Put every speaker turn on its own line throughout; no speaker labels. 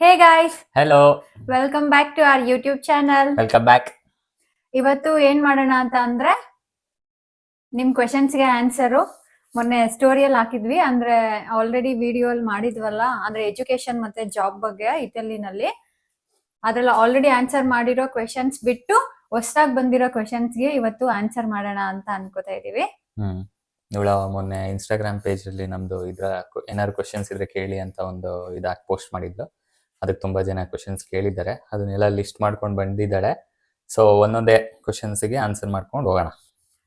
Hey guys,
hello,
welcome back to our YouTube channel.
Welcome back.
ಇವತ್ತು ಏನ್ ಮಾಡೋಣ ಅಂತ ಅಂದ್ರೆ ನಿಮ್ ಕ್ವೆಶನ್ಸ್ಗೆ ಆನ್ಸರು ಮೊನ್ನೆ ಸ್ಟೋರಿಯಲ್ಲಿ ಹಾಕಿದ್ವಿ. ಅಂದ್ರೆ ಆಲ್ರೆಡಿ ವಿಡಿಯೋ ಅಲ್ಲಿ ಮಾಡಿದ್ವಲ್ಲ, ಅಂದ್ರೆ ಎಜುಕೇಶನ್ ಮತ್ತೆ ಜಾಬ್ ಬಗ್ಗೆ ಇಟಲಿನಲ್ಲಿ. ಅದ್ರಲ್ಲಿ ಆಲ್ರೆಡಿ ಆನ್ಸರ್ ಮಾಡಿರೋ ಕ್ವೆಶನ್ಸ್ ಬಿಟ್ಟು ಹೊಸದಾಗಿ ಬಂದಿರೋ ಕ್ವೆಶನ್ಸ್ಗೆ ಇವತ್ತು ಆನ್ಸರ್ ಮಾಡೋಣ ಅಂತ ಅನ್ಕೋತಾ ಇದೀವಿ.
ಇವಳ ಮೊನ್ನೆ ಇನ್ಸ್ಟಾಗ್ರಾಮ್ ಪೇಜ್ ಅಲ್ಲಿ ನಮ್ದು ಏನಾದ್ರು ಕ್ವಶನ್ಸ್ ಇದ್ರೆ ಕೇಳಿ ಅಂತ ಒಂದು ಇದಾಗಿ ಪೋಸ್ಟ್ ಮಾಡಿದ್ಲು. ಅದಕ್ಕೆ ತುಂಬಾ ಜನ ಕ್ವಶನ್ಸ್ ಕೇಳಿದ್ದಾರೆ. ಅದನ್ನೆಲ್ಲ ಲಿಸ್ಟ್ ಮಾಡ್ಕೊಂಡು ಬಂದಿದ್ದಾಳೆ. ಸೊ ಒಂದೊಂದೇ ಕ್ವಶನ್ಸ್ಗೆ ಆನ್ಸರ್ ಮಾಡ್ಕೊಂಡು ಹೋಗೋಣ.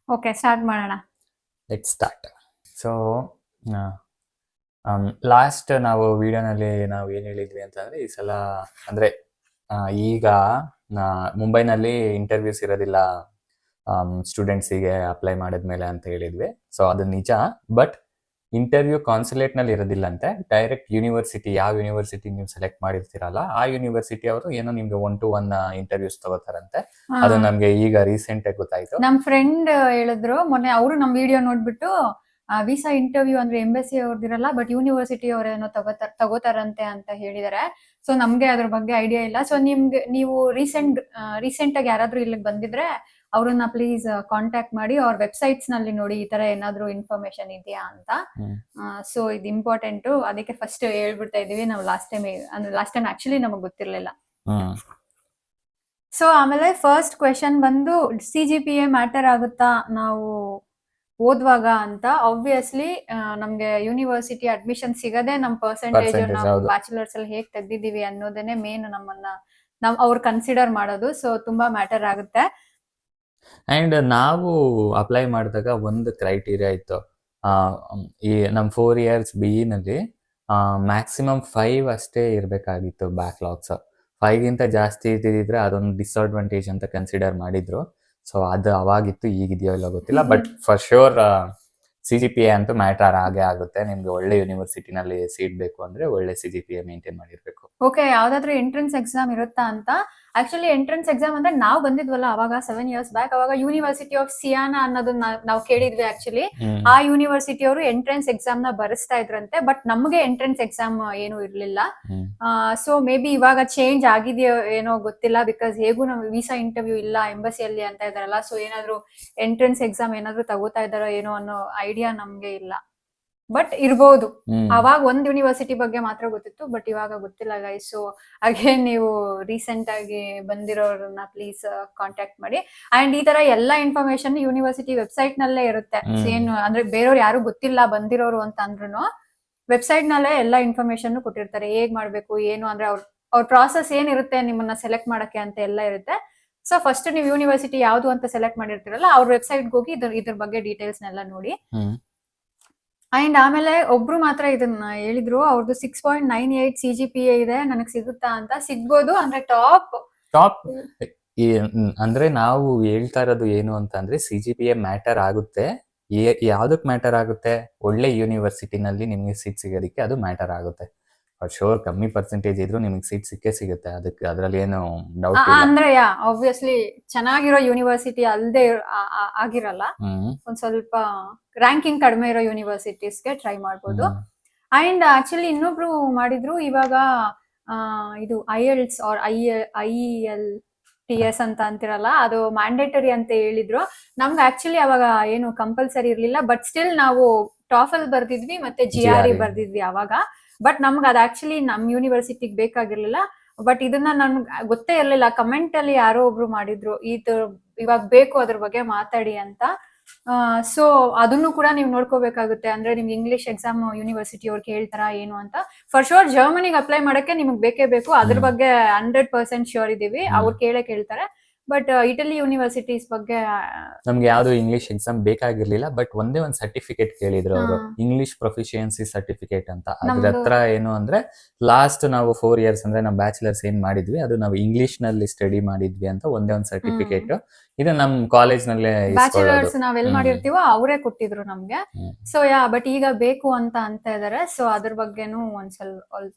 ಓಕೆ, ಸ್ಟಾರ್ಟ್ ಮಾಡೋಣ.
Let's start. ಸೊ ಲಾಸ್ಟ್ ನಾವು ವಿಡಿಯೋನಲ್ಲಿ ನಾವು ಏನು ಹೇಳಿದ್ವಿ ಅಂತಂದ್ರೆ, ಈ ಸಲ ಅಂದ್ರೆ ಈಗ ಮುಂಬೈನಲ್ಲಿ ಇಂಟರ್ವ್ಯೂಸ್ ಇರೋದಿಲ್ಲ ಸ್ಟೂಡೆಂಟ್ಸಿಗೆ ಅಪ್ಲೈ ಮಾಡಿದ್ಮೇಲೆ ಅಂತ ಹೇಳಿದ್ವಿ. ಸೊ ಅದು ನಿಜ. ಬಟ್ ಇಂಟರ್ವ್ಯೂ ಕಾನ್ಸುಲೇಟ್ ನಲ್ಲಿ ಇರೋದಿಲ್ಲ ಅಂತೆ. ಡೈರೆಕ್ಟ್ ಯೂನಿವರ್ಸಿಟಿ, ಯಾವ ಯೂನಿವರ್ಸಿಟಿ ನೀವು ಸೆಲೆಕ್ಟ್ ಮಾಡಿರ್ತೀರಲ್ಲ ಆ ಯೂನಿವರ್ಸಿಟಿ ಅವರು ಏನೋ ನಿಮ್ಗೆ 1-to-1 ಇಂಟರ್ವ್ಯೂಸ್ ತಗೋತಾರಂತೆ. ಅದು ನಮ್ಗೆ ಈಗ ರೀಸೆಂಟ್ ಆಗಿ ಗೊತ್ತಾಯ್ತು.
ನಮ್ ಫ್ರೆಂಡ್ ಹೇಳಿದ್ರು ಮೊನ್ನೆ, ಅವರು ನಮ್ ವಿಡಿಯೋ ನೋಡ್ಬಿಟ್ಟು ವೀಸಾ ಇಂಟರ್ವ್ಯೂ ಅಂದ್ರೆ ಎಂಬಸಿ ಅವ್ರದಿರಲ್ಲ, ಬಟ್ ಯೂನಿವರ್ಸಿಟಿ ಅವ್ರೇನೋ ತಗೋತಾರಂತೆ ಅಂತ ಹೇಳಿದಾರೆ. ಸೊ ನಮ್ಗೆ ಅದ್ರ ಬಗ್ಗೆ ಐಡಿಯಾ ಇಲ್ಲ. ಸೊ ನೀವು ರೀಸೆಂಟ್ ಆಗಿ ಯಾರಾದ್ರೂ ಇಲ್ಲಿಗೆ ಬಂದಿದ್ರೆ ಅವ್ರನ್ನ ಪ್ಲೀಸ್ ಕಾಂಟ್ಯಾಕ್ಟ್ ಮಾಡಿ, ಅವ್ರ ವೆಬ್ಸೈಟ್ಸ್ ನಲ್ಲಿ ನೋಡಿ ಈ ತರ ಏನಾದ್ರು ಇನ್ಫಾರ್ಮೇಶನ್ ಇದೆಯಾ ಅಂತ. ಸೊ ಇದು ಇಂಪಾರ್ಟೆಂಟ್, ಅದಕ್ಕೆ ಫಸ್ಟ್ ಹೇಳ್ಬಿಡ್ತಾ ಇದೀವಿ. ನಾವು ಲಾಸ್ಟ್ ಟೈಮ್ ಆಕ್ಚುಲಿ ನಮಗ್ ಗೊತ್ತಿರ್ಲಿಲ್ಲ. ಸೊ ಆಮೇಲೆ ಫಸ್ಟ್ ಕ್ವೆಶನ್ ಬಂದು CGPA ಮ್ಯಾಟರ್ ಆಗುತ್ತಾ ನಾವು ಓದುವಾಗ ಅಂತ. ಆಬ್ವಿಯಸ್ಲಿ ನಮ್ಗೆ ಯೂನಿವರ್ಸಿಟಿ ಅಡ್ಮಿಷನ್ ಸಿಗದೆ ನಮ್ ಪರ್ಸೆಂಟೇಜ್ ನಾವು ಬ್ಯಾಚುಲರ್ಸ್ ಅಲ್ಲಿ ಹೇಗ್ ತೆಗ್ದಿದೀವಿ ಅನ್ನೋದನ್ನೇ ಮೇನ್ ಅವ್ರು ಕನ್ಸಿಡರ್ ಮಾಡೋದು. ಸೊ ತುಂಬಾ ಮ್ಯಾಟರ್ ಆಗುತ್ತೆ.
ಅಂಡ್ ನಾವು ಅಪ್ಲೈ ಮಾಡಿದಾಗ ಒಂದು ಕ್ರೈಟೀರಿಯಾ ಇತ್ತು. ಈ ನಮ್ 4 years BE ನಲ್ಲಿ ಮ್ಯಾಕ್ಸಿಮಮ್ 5 ಅಷ್ಟೇ ಇರ್ಬೇಕಾಗಿತ್ತು ಬ್ಯಾಕ್ಲಾಗ್ಸ್. 5ಗಿಂತ ಜಾಸ್ತಿ ಇದ್ದಿದ್ರೆ ಅದೊಂದು ಡಿಸ್ಅಡ್ವಾಂಟೇಜ್ ಅಂತ ಕನ್ಸಿಡರ್ ಮಾಡಿದ್ರು. ಸೊ ಅದು ಅವಾಗಿತ್ತು, ಈಗಿದೆಯೋ ಇಲ್ಲ ಗೊತ್ತಿಲ್ಲ. ಬಟ್ ಫಾರ್ ಶ್ಯೂರ್ CGPA ಅಂತೂ ಮ್ಯಾಟರ್ ಆಗೇ ಆಗುತ್ತೆ. ನಿಮ್ಗೆ ಒಳ್ಳೆ ಯೂನಿವರ್ಸಿಟಿನಲ್ಲಿ ಸೀಟ್ ಬೇಕು ಅಂದ್ರೆ ಒಳ್ಳೆ CGPA ಮೇಂಟೈನ್ ಮಾಡಿರ್ಬೇಕು.
ಓಕೆ, ಯಾವ್ದಾದ್ರು ಎಂಟ್ರೆನ್ಸ್ ಎಕ್ಸಾಮ್ ಇರುತ್ತಾ ಅಂತ. ಆಕ್ಚುಲಿ ಎಂಟ್ರೆನ್ಸ್ ಎಕ್ಸಾಮ್ ಅಂದ್ರೆ ನಾವು ಬಂದಿದ್ವಲ್ಲ ಅವಾಗ 7 years ಬ್ಯಾಕ್, ಅವಾಗ ಯೂನಿವರ್ಸಿಟಿ ಆಫ್ ಸಿಯಾನಾ ಅನ್ನೋದನ್ನ ನಾವು ಕೇಳಿದ್ವಿ. ಆಕ್ಚುಲಿ ಆ ಯೂನಿವರ್ಸಿಟಿ ಅವರು ಎಂಟ್ರೆನ್ಸ್ ಎಕ್ಸಾಮ್ ನ ಬರೆಸ್ತಾ ಇದ್ರಂತೆ, ಬಟ್ ನಮ್ಗೆ ಎಂಟ್ರೆನ್ಸ್ ಎಕ್ಸಾಮ್ ಏನು ಇರ್ಲಿಲ್ಲ. ಸೊ ಮೇ ಬಿ ಇವಾಗ ಚೇಂಜ್ ಆಗಿದೆಯೋ ಏನೋ ಗೊತ್ತಿಲ್ಲ, ಬಿಕಾಸ್ ಹೇಗೂ ನಮ್ಗೆ ವೀಸಾ ಇಂಟರ್ವ್ಯೂ ಇಲ್ಲ ಎಂಬಸಿಯಲ್ಲಿ ಅಂತ ಇದಾರಲ್ಲ. ಸೊ ಏನಾದ್ರು ಎಂಟ್ರೆನ್ಸ್ ಎಕ್ಸಾಮ್ ಏನಾದ್ರು ತಗೋತಾ ಇದಾರೋ ಏನೋ ಅನ್ನೋ ಐಡಿಯಾ ನಮ್ಗೆ ಇಲ್ಲ, ಬಟ್ ಇರ್ಬೋದು. ಅವಾಗ ಒಂದ್ ಯೂನಿವರ್ಸಿಟಿ ಬಗ್ಗೆ ಮಾತ್ರ ಗೊತ್ತಿತ್ತು, ಬಟ್ ಇವಾಗ ಗೊತ್ತಿಲ್ಲ ಗೈಸ್. ಸೊ ಅಗೇನ್ ನೀವು ರೀಸೆಂಟ್ ಆಗಿ ಬಂದಿರೋರನ್ನ ಪ್ಲೀಸ್ ಕಾಂಟ್ಯಾಕ್ಟ್ ಮಾಡಿ. ಅಂಡ್ ಈ ತರ ಎಲ್ಲಾ ಇನ್ಫಾರ್ಮೇಶನ್ ಯೂನಿವರ್ಸಿಟಿ ವೆಬ್ಸೈಟ್ ನಲ್ಲೇ ಇರುತ್ತೆ. ಏನು ಅಂದ್ರೆ ಬೇರೆಯವ್ರು ಯಾರು ಗೊತ್ತಿಲ್ಲ ಬಂದಿರೋರು ಅಂತ ಅಂದ್ರೂ ವೆಬ್ಸೈಟ್ ನಲ್ಲೇ ಎಲ್ಲಾ ಇನ್ಫಾರ್ಮೇಶನ್ ಕೊಟ್ಟಿರ್ತಾರೆ. ಹೇಗ್ ಮಾಡ್ಬೇಕು ಏನು ಅಂದ್ರೆ ಅವ್ರ ಪ್ರಾಸೆಸ್ ಏನಿರುತ್ತೆ ನಿಮ್ಮನ್ನ ಸೆಲೆಕ್ಟ್ ಮಾಡಕ್ಕೆ ಅಂತ ಎಲ್ಲ ಇರುತ್ತೆ. ಸೊ ಫಸ್ಟ್ ನೀವು ಯೂನಿವರ್ಸಿಟಿ ಯಾವ್ದು ಅಂತ ಸೆಲೆಕ್ಟ್ ಮಾಡಿರ್ತೀರಲ್ಲ ಅವ್ರ ವೆಬ್ಸೈಟ್ಗೆ ಹೋಗಿ ಇದ್ರ ಬಗ್ಗೆ ಡೀಟೇಲ್ಸ್ ನೆಲ್ಲ ನೋಡಿ. ಅಂಡ್ ಆಮೇಲೆ ಒಬ್ರು ಮಾತ್ರ ಇದನ್ನ ಹೇಳಿದ್ರು, ಅವ್ರದ್ದು 6.98 CGPA ಇದೆ, ನನಗ್ ಸಿಗುತ್ತಾ ಅಂತ. ಸಿಗ್ಬೋದು, ಅಂದ್ರೆ ಟಾಪ್
ಅಂದ್ರೆ ನಾವು ಹೇಳ್ತಾ ಇರೋದು ಏನು ಅಂತ ಅಂದ್ರೆ CGPA ಮ್ಯಾಟರ್ ಆಗುತ್ತೆ. ಯಾವ್ದಕ್ ಮ್ಯಾಟರ್ ಆಗುತ್ತೆ? ಒಳ್ಳೆ ಯೂನಿವರ್ಸಿಟಿನಲ್ಲಿ ನಿಮ್ಗೆ ಸೀಟ್ ಸಿಗೋದಕ್ಕೆ ಅದು ಮ್ಯಾಟರ್ ಆಗುತ್ತೆ. ಫಾರ್ ಶೋರ್ ಕಮ್ಮಿ ಪರ್ಸೆಂಟೇಜ್ ಇದ್ರು ನಿಮ್ಗೆ ಸೀಟ್ ಸಿಗುತ್ತೆ. ಅದಕ್ಕೆ ಅದ್ರಲ್ಲಿ ಏನು ಡೌಟ್ ಇಲ್ಲ.
ಅಂದ್ರೆ ಆಬ್ವಿಯಸ್ಲಿ ಚೆನ್ನಾಗಿರೋ ಯೂನಿವರ್ಸಿಟಿ ಅಲ್ದೇ ಆಗಿರಲ್ಲ, ಒಂದ್ ಸ್ವಲ್ಪ ರ್ಯಾಂಕಿಂಗ್ ಕಡಿಮೆ ಇರೋ ಯೂನಿವರ್ಸಿಟೀಸ್ಗೆ ಟ್ರೈ ಮಾಡ್ಬೋದು. ಅಂಡ್ ಆಕ್ಚುಲಿ ಇನ್ನೊಬ್ರು ಮಾಡಿದ್ರು ಇವಾಗ, ಇದು IELTS ಆರ್ IELTS ಅಂತ ಅಂತಿರಲ್ಲ, ಅದು ಮ್ಯಾಂಡೇಟರಿ ಅಂತ ಹೇಳಿದ್ರು. ನಮ್ಗೆ ಆಕ್ಚುಲಿ ಅವಾಗ ಏನು ಕಂಪಲ್ಸರಿ ಇರ್ಲಿಲ್ಲ, ಬಟ್ ಸ್ಟಿಲ್ ನಾವು TOEFL ಬರ್ದಿದ್ವಿ ಮತ್ತೆ GRE ಬರ್ದಿದ್ವಿ ಅವಾಗ. ಬಟ್ ನಮ್ಗೆ ಅದು ಆಕ್ಚುಲಿ ನಮ್ ಯೂನಿವರ್ಸಿಟಿಗೆ ಬೇಕಾಗಿರ್ಲಿಲ್ಲ. ಬಟ್ ಇದನ್ನ ನನ್ಗೆ ಗೊತ್ತೇ ಇರ್ಲಿಲ್ಲ. ಕಮೆಂಟ್ ಅಲ್ಲಿ ಯಾರೋ ಒಬ್ರು ಮಾಡಿದ್ರು, ಇವಾಗ ಬೇಕು ಅದ್ರ ಬಗ್ಗೆ ಮಾತಾಡಿ ಅಂತ. ಸೊ ಅದನ್ನು ಕೂಡ ನೀವು ನೋಡ್ಕೋಬೇಕಾಗುತ್ತೆ. ಅಂದ್ರೆ ನಿಮ್ಗೆ ಇಂಗ್ಲಿಷ್ ಎಕ್ಸಾಮ್ ಯೂನಿವರ್ಸಿಟಿ ಅವ್ರಿಗೆ ಹೇಳ್ತಾರ ಏನು ಅಂತ. ಫಾರ್ ಶೋರ್ ಜರ್ಮನಿಗೆ ಅಪ್ಲೈ ಮಾಡಕ್ಕೆ ನಿಮ್ಗೆ ಬೇಕೇ ಬೇಕು, ಅದ್ರ ಬಗ್ಗೆ 100% ಶ್ಯೂರ್ ಇದೀವಿ. ಅವ್ರು ಕೇಳ್ತಾರೆ. ಬಟ್ ಇಟಲಿ ಯೂನಿವರ್ಸಿಟೀಸ್ ಬಗ್ಗೆ
ನಮ್ಗೆ ಯಾವ್ದು ಇಂಗ್ಲಿಷ್ ಎಕ್ಸಾಮ್ ಬೇಕಾಗಿರ್ಲಿಲ್ಲ. ಬಟ್ ಒಂದೇ ಒಂದು ಸರ್ಟಿಫಿಕೇಟ್ ಕೇಳಿದ್ರು ಅವರು, ಇಂಗ್ಲಿಷ್ ಪ್ರೊಫಿಷಿಯನ್ಸಿ ಸರ್ಟಿಫಿಕೇಟ್ ಅಂತ. ಅದ್ರ ಹತ್ರ ಏನು ಅಂದ್ರೆ ಲಾಸ್ಟ್ ನಾವು 4 years ಅಂದ್ರೆ ನಾವು ಬ್ಯಾಚುಲರ್ಸ್ ಏನ್ ಮಾಡಿದ್ವಿ ಅದು ನಾವು ಇಂಗ್ಲಿಷ್ ನಲ್ಲಿ ಸ್ಟಡಿ ಮಾಡಿದ್ವಿ ಅಂತ ಒಂದೇ ಒಂದು ಸರ್ಟಿಫಿಕೇಟ್. ಇದು ನಮ್ ಕಾಲೇಜ್ ನಲ್ಲೇ
ಬ್ಯಾಚುಲರ್ಸ್ ನಾವೆಲ್ ಮಾಡಿರ್ತೀವೋ ಅವರೇ ಕೊಟ್ಟಿದ್ರು ನಮ್ಗೆ. ಸೊ ಬಟ್ ಈಗ ಬೇಕು ಅಂತ ಇದಾರೆ. ಸೊ ಅದ್ರ ಬಗ್ಗೆನೂ ಒಂದ್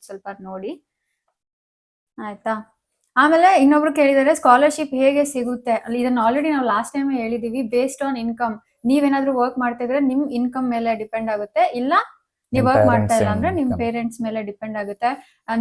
ಸ್ವಲ್ಪ ನೋಡಿ ಆಯ್ತಾ. ಆಮೇಲೆ ಇನ್ನೊಬ್ರು ಕೇಳಿದರೆ ಸ್ಕಾಲರ್ಶಿಪ್ ಹೇಗೆ ಸಿಗುತ್ತೆ. ಇದನ್ನ ಆಲ್ರೆಡಿ ನಾವು ಲಾಸ್ಟ್ ಟೈಮ್ ಹೇಳಿದೀವಿ. ಬೇಸ್ಡ್ ಆನ್ ಇನ್ಕಮ್, ನೀವೇನಾದ್ರೂ ವರ್ಕ್ ಮಾಡ್ತಾ ಇದ್ರೆ ನಿಮ್ ಇನ್ಕಮ್ ಮೇಲೆ ಡಿಪೆಂಡ್ ಆಗುತ್ತೆ. ಇಲ್ಲ ನೀವ್
ನಿಮ್
ವರ್ಕ್ ಮಾಡ್ತಾ
parents
ಇಲ್ಲ ಅಂದ್ರೆ ನಿಮ್
income.
ಪೇರೆಂಟ್ಸ್ ಮೇಲೆ ಡಿಪೆಂಡ್ ಆಗುತ್ತೆ.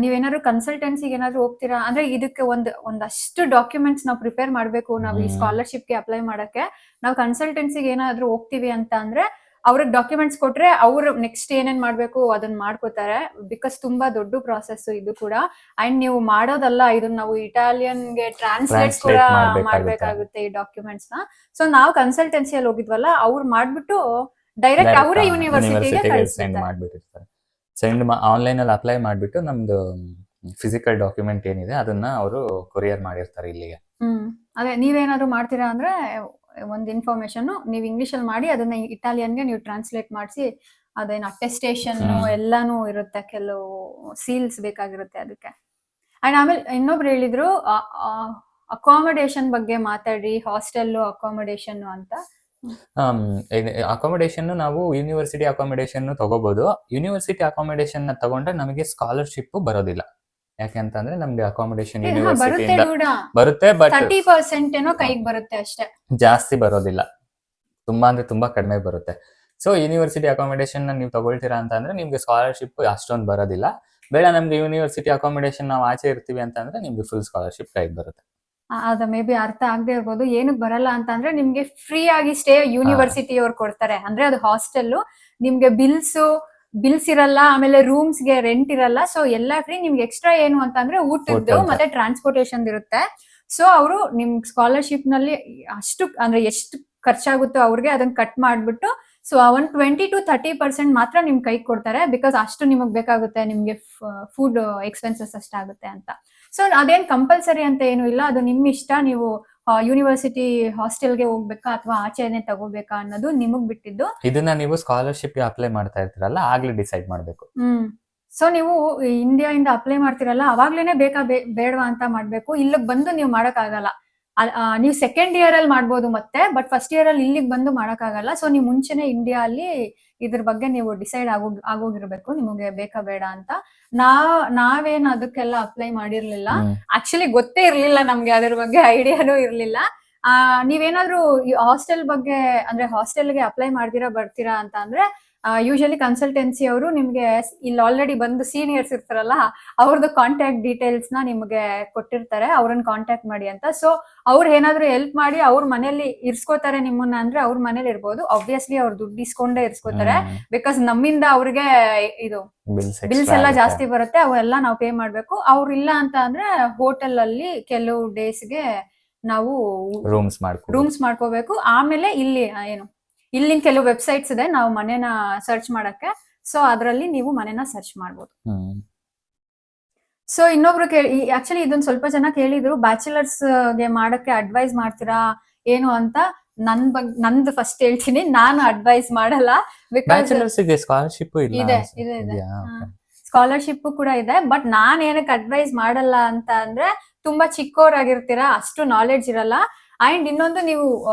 ನೀವೇನಾದ್ರು ಕನ್ಸಲ್ಟೆನ್ಸಿಗೆ ಏನಾದ್ರು ಹೋಗ್ತೀರಾ ಅಂದ್ರೆ ಇದಕ್ಕೆ ಒಂದಷ್ಟು ಡಾಕ್ಯುಮೆಂಟ್ಸ್ ನಾವು ಪ್ರಿಪೇರ್ ಮಾಡ್ಬೇಕು. ನಾವು ಈ ಸ್ಕಾಲರ್ಶಿಪ್ಗೆ ಅಪ್ಲೈ ಮಾಡಕ್ಕೆ ನಾವು ಕನ್ಸಲ್ಟೆನ್ಸಿಗೆ ಏನಾದ್ರು ಹೋಗ್ತೀವಿ ಅಂತ ಅಂದ್ರೆ ಅವ್ರಿಗೆ ಡಾಕ್ಯುಮೆಂಟ್ಸ್ ಕೊಟ್ರೆ ಅವ್ರು ನೆಕ್ಸ್ಟ್ ಏನೇನ್ ಮಾಡ್ಬೇಕು ಅದನ್ನ ಮಾಡ್ಕೋತಾರೆ. ಬಿಕಾಸ್ ತುಂಬಾ ದೊಡ್ಡ ಪ್ರಾಸೆಸ್ ಇದು ಕೂಡ. ಅಂಡ್ ನೀವು ಮಾಡೋದಲ್ಲ, ಇದನ್ನ ನಾವು ಇಟಾಲಿಯನ್ಗೆ ಟ್ರಾನ್ಸ್ಲೇಟ್ ಕೂಡ ಮಾಡ್ಬೇಕಾಗುತ್ತೆ ಈ ಡಾಕ್ಯುಮೆಂಟ್ಸ್ ನ. ಸೊ ನಾವು ಕನ್ಸಲ್ಟೆನ್ಸಿಯಲ್ಲಿ ಹೋಗಿದ್ವಲ್ಲ, ಅವ್ರು ಮಾಡ್ಬಿಟ್ಟು ಡೈರೆಕ್ಟ್ ಅವರೇ ಯೂನಿವರ್ಸಿಟಿಗೆ
ಸೆಂಡ್
ಕಳಿಸ್ತಾರೆ.
ಮಾಡ್ಬಿಟ್ಟಿರ್ತಾರೆ. ಆನ್ಲೈನ್ ಅಲ್ಲಿ ಅಪ್ಲೈ ಮಾಡ್ಬಿಟ್ಟು ನಮ್ದು ಫಿಸಿಕಲ್ ಡಾಕ್ಯುಮೆಂಟ್ ಏನಿದೆ ಅದನ್ನ ಅವರು ಕೊರಿಯರ್ ಮಾಡಿರ್ತಾರೆ ಇಲ್ಲಿಗೆ.
ಅದೇ ನೀವೇನಾದ್ರು ಮಾಡ್ತೀರಾ ಅಂದ್ರೆ ಒಂದು ಇನ್ಫಾರ್ಮೇಶನ್ ನೀವು ಇಂಗ್ಲಿಷ್ ಅಲ್ಲಿ ಮಾಡಿ ಅದನ್ನ ಇಟಾಲಿಯನ್ಗೆ ನೀವು ಟ್ರಾನ್ಸ್ಲೇಟ್ ಮಾಡಿಸಿ ಅದೇನು ಅಟೆಸ್ಟೇಷನ್ ಎಲ್ಲಾನು ಇರುತ್ತೆ, ಕೆಲವು ಸೀಲ್ಸ್ ಬೇಕಾಗಿರುತ್ತೆ ಅದಕ್ಕೆ. ಅಂಡ್ ಆಮೇಲೆ ಇನ್ನೊಬ್ರು ಹೇಳಿದ್ರು ಅಕಾಮಡೇಷನ್ ಬಗ್ಗೆ ಮಾತಾಡಿ, ಹಾಸ್ಟೆಲ್ ಅಕಾಮಡೇಷನ್ ಅಂತ.
ಅಕಾಮಡೇಷನ್ ನಾವು ಯೂನಿವರ್ಸಿಟಿ ಅಕಾಮಡೇಷನ್ ತಗೋಬಹುದು. ಯೂನಿವರ್ಸಿಟಿ ಅಕಾಮಡೇಷನ್ ನ ತಗೊಂಡ್ರೆ ನಮಗೆ ಸ್ಕಾಲರ್ಶಿಪ್ ಬರೋದಿಲ್ಲ. ಯಾಕೆಂತಂದ್ರೆ ನಮ್ಗೆ ಅಕಾಮಡೇಷನ್ ಯೂನಿವರ್ಸಿಟಿಯಿಂದ ಬರುತ್ತೆ, ಬಟ್
30% ಏನೋ ಕೈಗೆ ಬರುತ್ತೆ ಅಷ್ಟೇ,
ಜಾಸ್ತಿ ಬರೋದಿಲ್ಲ. ತುಂಬಾ ಅಂದ್ರೆ ತುಂಬಾ ಕಡಿಮೆ ಬರುತ್ತೆ. ಸೊ ಯೂನಿವರ್ಸಿಟಿ ಅಕಾಮಡೇಷನ್ ನೀವು ತಗೊಳ್ತೀರಾ ಅಂತ ಅಂದ್ರೆ ನಿಮ್ಗೆ ಸ್ಕಾಲರ್ಶಿಪ್ ಅಷ್ಟೊಂದು ಬರೋದಿಲ್ಲ. ಬೇಡ ನಮ್ಗೆ ಯೂನಿವರ್ಸಿಟಿ ಅಕಾಮಡೇಷನ್ ನಾವು ಆಚೆ ಇರ್ತೀವಿ ಅಂತಂದ್ರೆ ನಿಮ್ಗೆ ಫುಲ್ ಸ್ಕಾಲರ್ಶಿಪ್ ಕೈಗೆ ಬರುತ್ತೆ.
ಅದ ಮೇ ಬಿ ಅರ್ಥ ಆಗದೆ ಇರ್ಬೋದು. ಏನಕ್ಕೆ ಬರಲ್ಲ ಅಂತ ಅಂದ್ರೆ ನಿಮ್ಗೆ ಫ್ರೀ ಆಗಿ ಸ್ಟೇ ಯೂನಿವರ್ಸಿಟಿ ಅವ್ರು ಕೊಡ್ತಾರೆ. ಅಂದ್ರೆ ಅದು ಹಾಸ್ಟೆಲ್, ನಿಮ್ಗೆ ಬಿಲ್ಸ್ ಇರಲ್ಲ, ಆಮೇಲೆ ರೂಮ್ಸ್ಗೆ ರೆಂಟ್ ಇರಲ್ಲ. ಸೊ ಎಲ್ಲಾ ಫ್ರೀ. ನಿಮ್ಗೆ ಎಕ್ಸ್ಟ್ರಾ ಏನು ಅಂತ ಅಂದ್ರೆ ಊಟದ್ದು ಮತ್ತೆ ಟ್ರಾನ್ಸ್ಪೋರ್ಟೇಷನ್ ಇರುತ್ತೆ. ಸೊ ಅವರು ನಿಮ್ ಸ್ಕಾಲರ್ಶಿಪ್ ನಲ್ಲಿ ಅಷ್ಟು ಅಂದ್ರೆ ಎಷ್ಟು ಖರ್ಚಾಗುತ್ತೋ ಅವ್ರಿಗೆ ಅದನ್ನ ಕಟ್ ಮಾಡ್ಬಿಟ್ಟು ಸೊ ಒಂದು 20 to 30% ಮಾತ್ರ ನಿಮ್ ಕೈಗೆ ಕೊಡ್ತಾರೆ. ಬಿಕಾಸ್ ಅಷ್ಟು ನಿಮಗ್ ಬೇಕಾಗುತ್ತೆ, ನಿಮ್ಗೆ ಫುಡ್ ಎಕ್ಸ್ಪೆನ್ಸಸ್ ಅಷ್ಟಾಗುತ್ತೆ ಅಂತ. ಸೊ ಅದೇನ್ ಕಂಪಲ್ಸರಿ ಅಂತ ಏನು ಇಲ್ಲ, ಅದು ನಿಮ್ ಇಷ್ಟ. ನೀವು ಯೂನಿವರ್ಸಿಟಿ ಹಾಸ್ಟೆಲ್ಗೆ ಹೋಗ್ಬೇಕಾ ಅಥವಾ ಆಚೆನೆ ತಗೋಬೇಕಾ ಅನ್ನೋದು ನಿಮಗ್ ಬಿಟ್ಟಿದ್ದು.
ಇದನ್ನ ನೀವು ಸ್ಕಾಲರ್ಶಿಪ್ ಅಪ್ಲೈ ಮಾಡ್ತಾ ಇರ್ತೀರಲ್ಲ ಆಗ್ಲೇ ಡಿಸೈಡ್ ಮಾಡ್ಬೇಕು.
ಸೊ ನೀವು ಇಂಡಿಯಾ ಇಂದ ಅಪ್ಲೈ ಮಾಡ್ತಿರಲ್ಲ ಅವಾಗ್ಲೇನೆ ಬೇಕಾ ಬೇಡವಾ ಅಂತ ಮಾಡ್ಬೇಕು. ಇಲ್ಲಿಗೆ ಬಂದು ನೀವು ಮಾಡಕ್ ಆಗಲ್ಲ. ನೀವು ಸೆಕೆಂಡ್ ಇಯರ್ ಅಲ್ಲಿ ಮಾಡ್ಬೋದು ಮತ್ತೆ, ಬಟ್ ಫಸ್ಟ್ ಇಯರ್ ಅಲ್ಲಿ ಇಲ್ಲಿಗೆ ಬಂದು ಮಾಡಕ್ಕಾಗಲ್ಲ. ಸೊ ನೀವು ಮುಂಚೆನೆ ಇಂಡಿಯಾ ಅಲ್ಲಿ ಇದ್ರ ಬಗ್ಗೆ ನೀವು ಡಿಸೈಡ್ ಆಗೋಗಿರ್ಬೇಕು ನಿಮಗೆ ಬೇಕಾ ಬೇಡ ಅಂತ. ನಾವೇನ್ ಅದಕ್ಕೆಲ್ಲ ಅಪ್ಲೈ ಮಾಡಿರ್ಲಿಲ್ಲ. ಆಕ್ಚುಲಿ ಗೊತ್ತೇ ಇರ್ಲಿಲ್ಲ ನಮ್ಗೆ ಅದ್ರ ಬಗ್ಗೆ, ಐಡಿಯಾನು ಇರ್ಲಿಲ್ಲ. ನೀವೇನಾದ್ರೂ ಹಾಸ್ಟೆಲ್ ಬಗ್ಗೆ ಅಂದ್ರೆ ಹಾಸ್ಟೆಲ್ಗೆ ಅಪ್ಲೈ ಮಾಡ್ತೀರಾ ಬರ್ತೀರಾ ಅಂತ ಅಂದ್ರೆ ಯೂಶಲಿ ಕನ್ಸಲ್ಟೆನ್ಸಿ ಅವರು ನಿಮ್ಗೆ ಇಲ್ಲಿ ಆಲ್ರೆಡಿ ಬಂದು ಸೀನಿಯರ್ಸ್ ಇರ್ತಾರಲ್ಲ ಅವ್ರದ್ದು ಕಾಂಟ್ಯಾಕ್ಟ್ ಡೀಟೇಲ್ಸ್ ನ ನಿಮ್ಗೆ ಕೊಟ್ಟಿರ್ತಾರೆ, ಅವ್ರನ್ನ ಕಾಂಟ್ಯಾಕ್ಟ್ ಮಾಡಿ ಅಂತ. ಸೊ ಅವ್ರು ಏನಾದ್ರು ಹೆಲ್ಪ್ ಮಾಡಿ ಅವ್ರ ಮನೇಲಿ ಇರ್ಸ್ಕೋತಾರೆ ನಿಮ್ಮನ್ನ ಅಂದ್ರೆ ಅವ್ರ ಮನೇಲಿ ಇರ್ಬೋದು. ಆಬ್ವಿಯಸ್ಲಿ ಅವ್ರು ದುಡ್ಡು ಇಸ್ಕೊಂಡೇ ಇರ್ಸ್ಕೋತಾರೆ. ಬಿಕಾಸ್ ನಮ್ಮಿಂದ ಅವ್ರಿಗೆ ಇದು ಬಿಲ್ಸ್ ಎಲ್ಲ ಜಾಸ್ತಿ ಬರುತ್ತೆ, ಅವೆಲ್ಲ ನಾವು ಪೇ ಮಾಡ್ಬೇಕು. ಅವ್ರು ಇಲ್ಲ ಅಂತ ಅಂದ್ರೆ ಹೋಟೆಲ್ ಅಲ್ಲಿ ಕೆಲವು ಡೇಸ್ಗೆ ನಾವು ರೂಮ್ಸ್ ಮಾಡ್ಕೋಬೇಕು. ಆಮೇಲೆ ಇಲ್ಲಿ ಇಲ್ಲಿನ ಕೆಲವು ವೆಬ್ಸೈಟ್ಸ್ ಇದೆ ನಾವು ಮನೇನ ಸರ್ಚ್ ಮಾಡಕ್ಕೆ. ಸೊ ಅದರಲ್ಲಿ ನೀವು ಮನೇನ ಸರ್ಚ್ ಮಾಡ್ಬೋದು. ಸೊ ಇನ್ನೊಬ್ರು ಆಕ್ಚುಲಿ ಇದೊಂದು ಸ್ವಲ್ಪ ಜನ ಕೇಳಿದ್ರು, ಬ್ಯಾಚುಲರ್ಸ್ ಗೆ ಮಾಡಕ್ಕೆ ಅಡ್ವೈಸ್ ಮಾಡ್ತೀರಾ ಏನು ಅಂತ. ನಂದು ಫಸ್ಟ್ ಹೇಳ್ತೀನಿ, ನಾನು ಅಡ್ವೈಸ್ ಮಾಡಲ್ಲ. ಬಿಕಾಸ್
ಸ್ಕಾಲರ್ಶಿಪ್
ಇದೆ ಸ್ಕಾಲರ್ಶಿಪ್ ಕೂಡ ಇದೆ. ಬಟ್ ನಾನ್ ಏನಕ್ಕೆ ಅಡ್ವೈಸ್ ಮಾಡಲ್ಲ ಅಂತ ಅಂದ್ರೆ ತುಂಬಾ ಚಿಕ್ಕವರಾಗಿರ್ತೀರಾ, ಅಷ್ಟು ನಾಲೆಡ್ಜ್ ಇರಲ್ಲ. ಅಂಡ್ ಇನ್ನೊಂದು, ನೀವು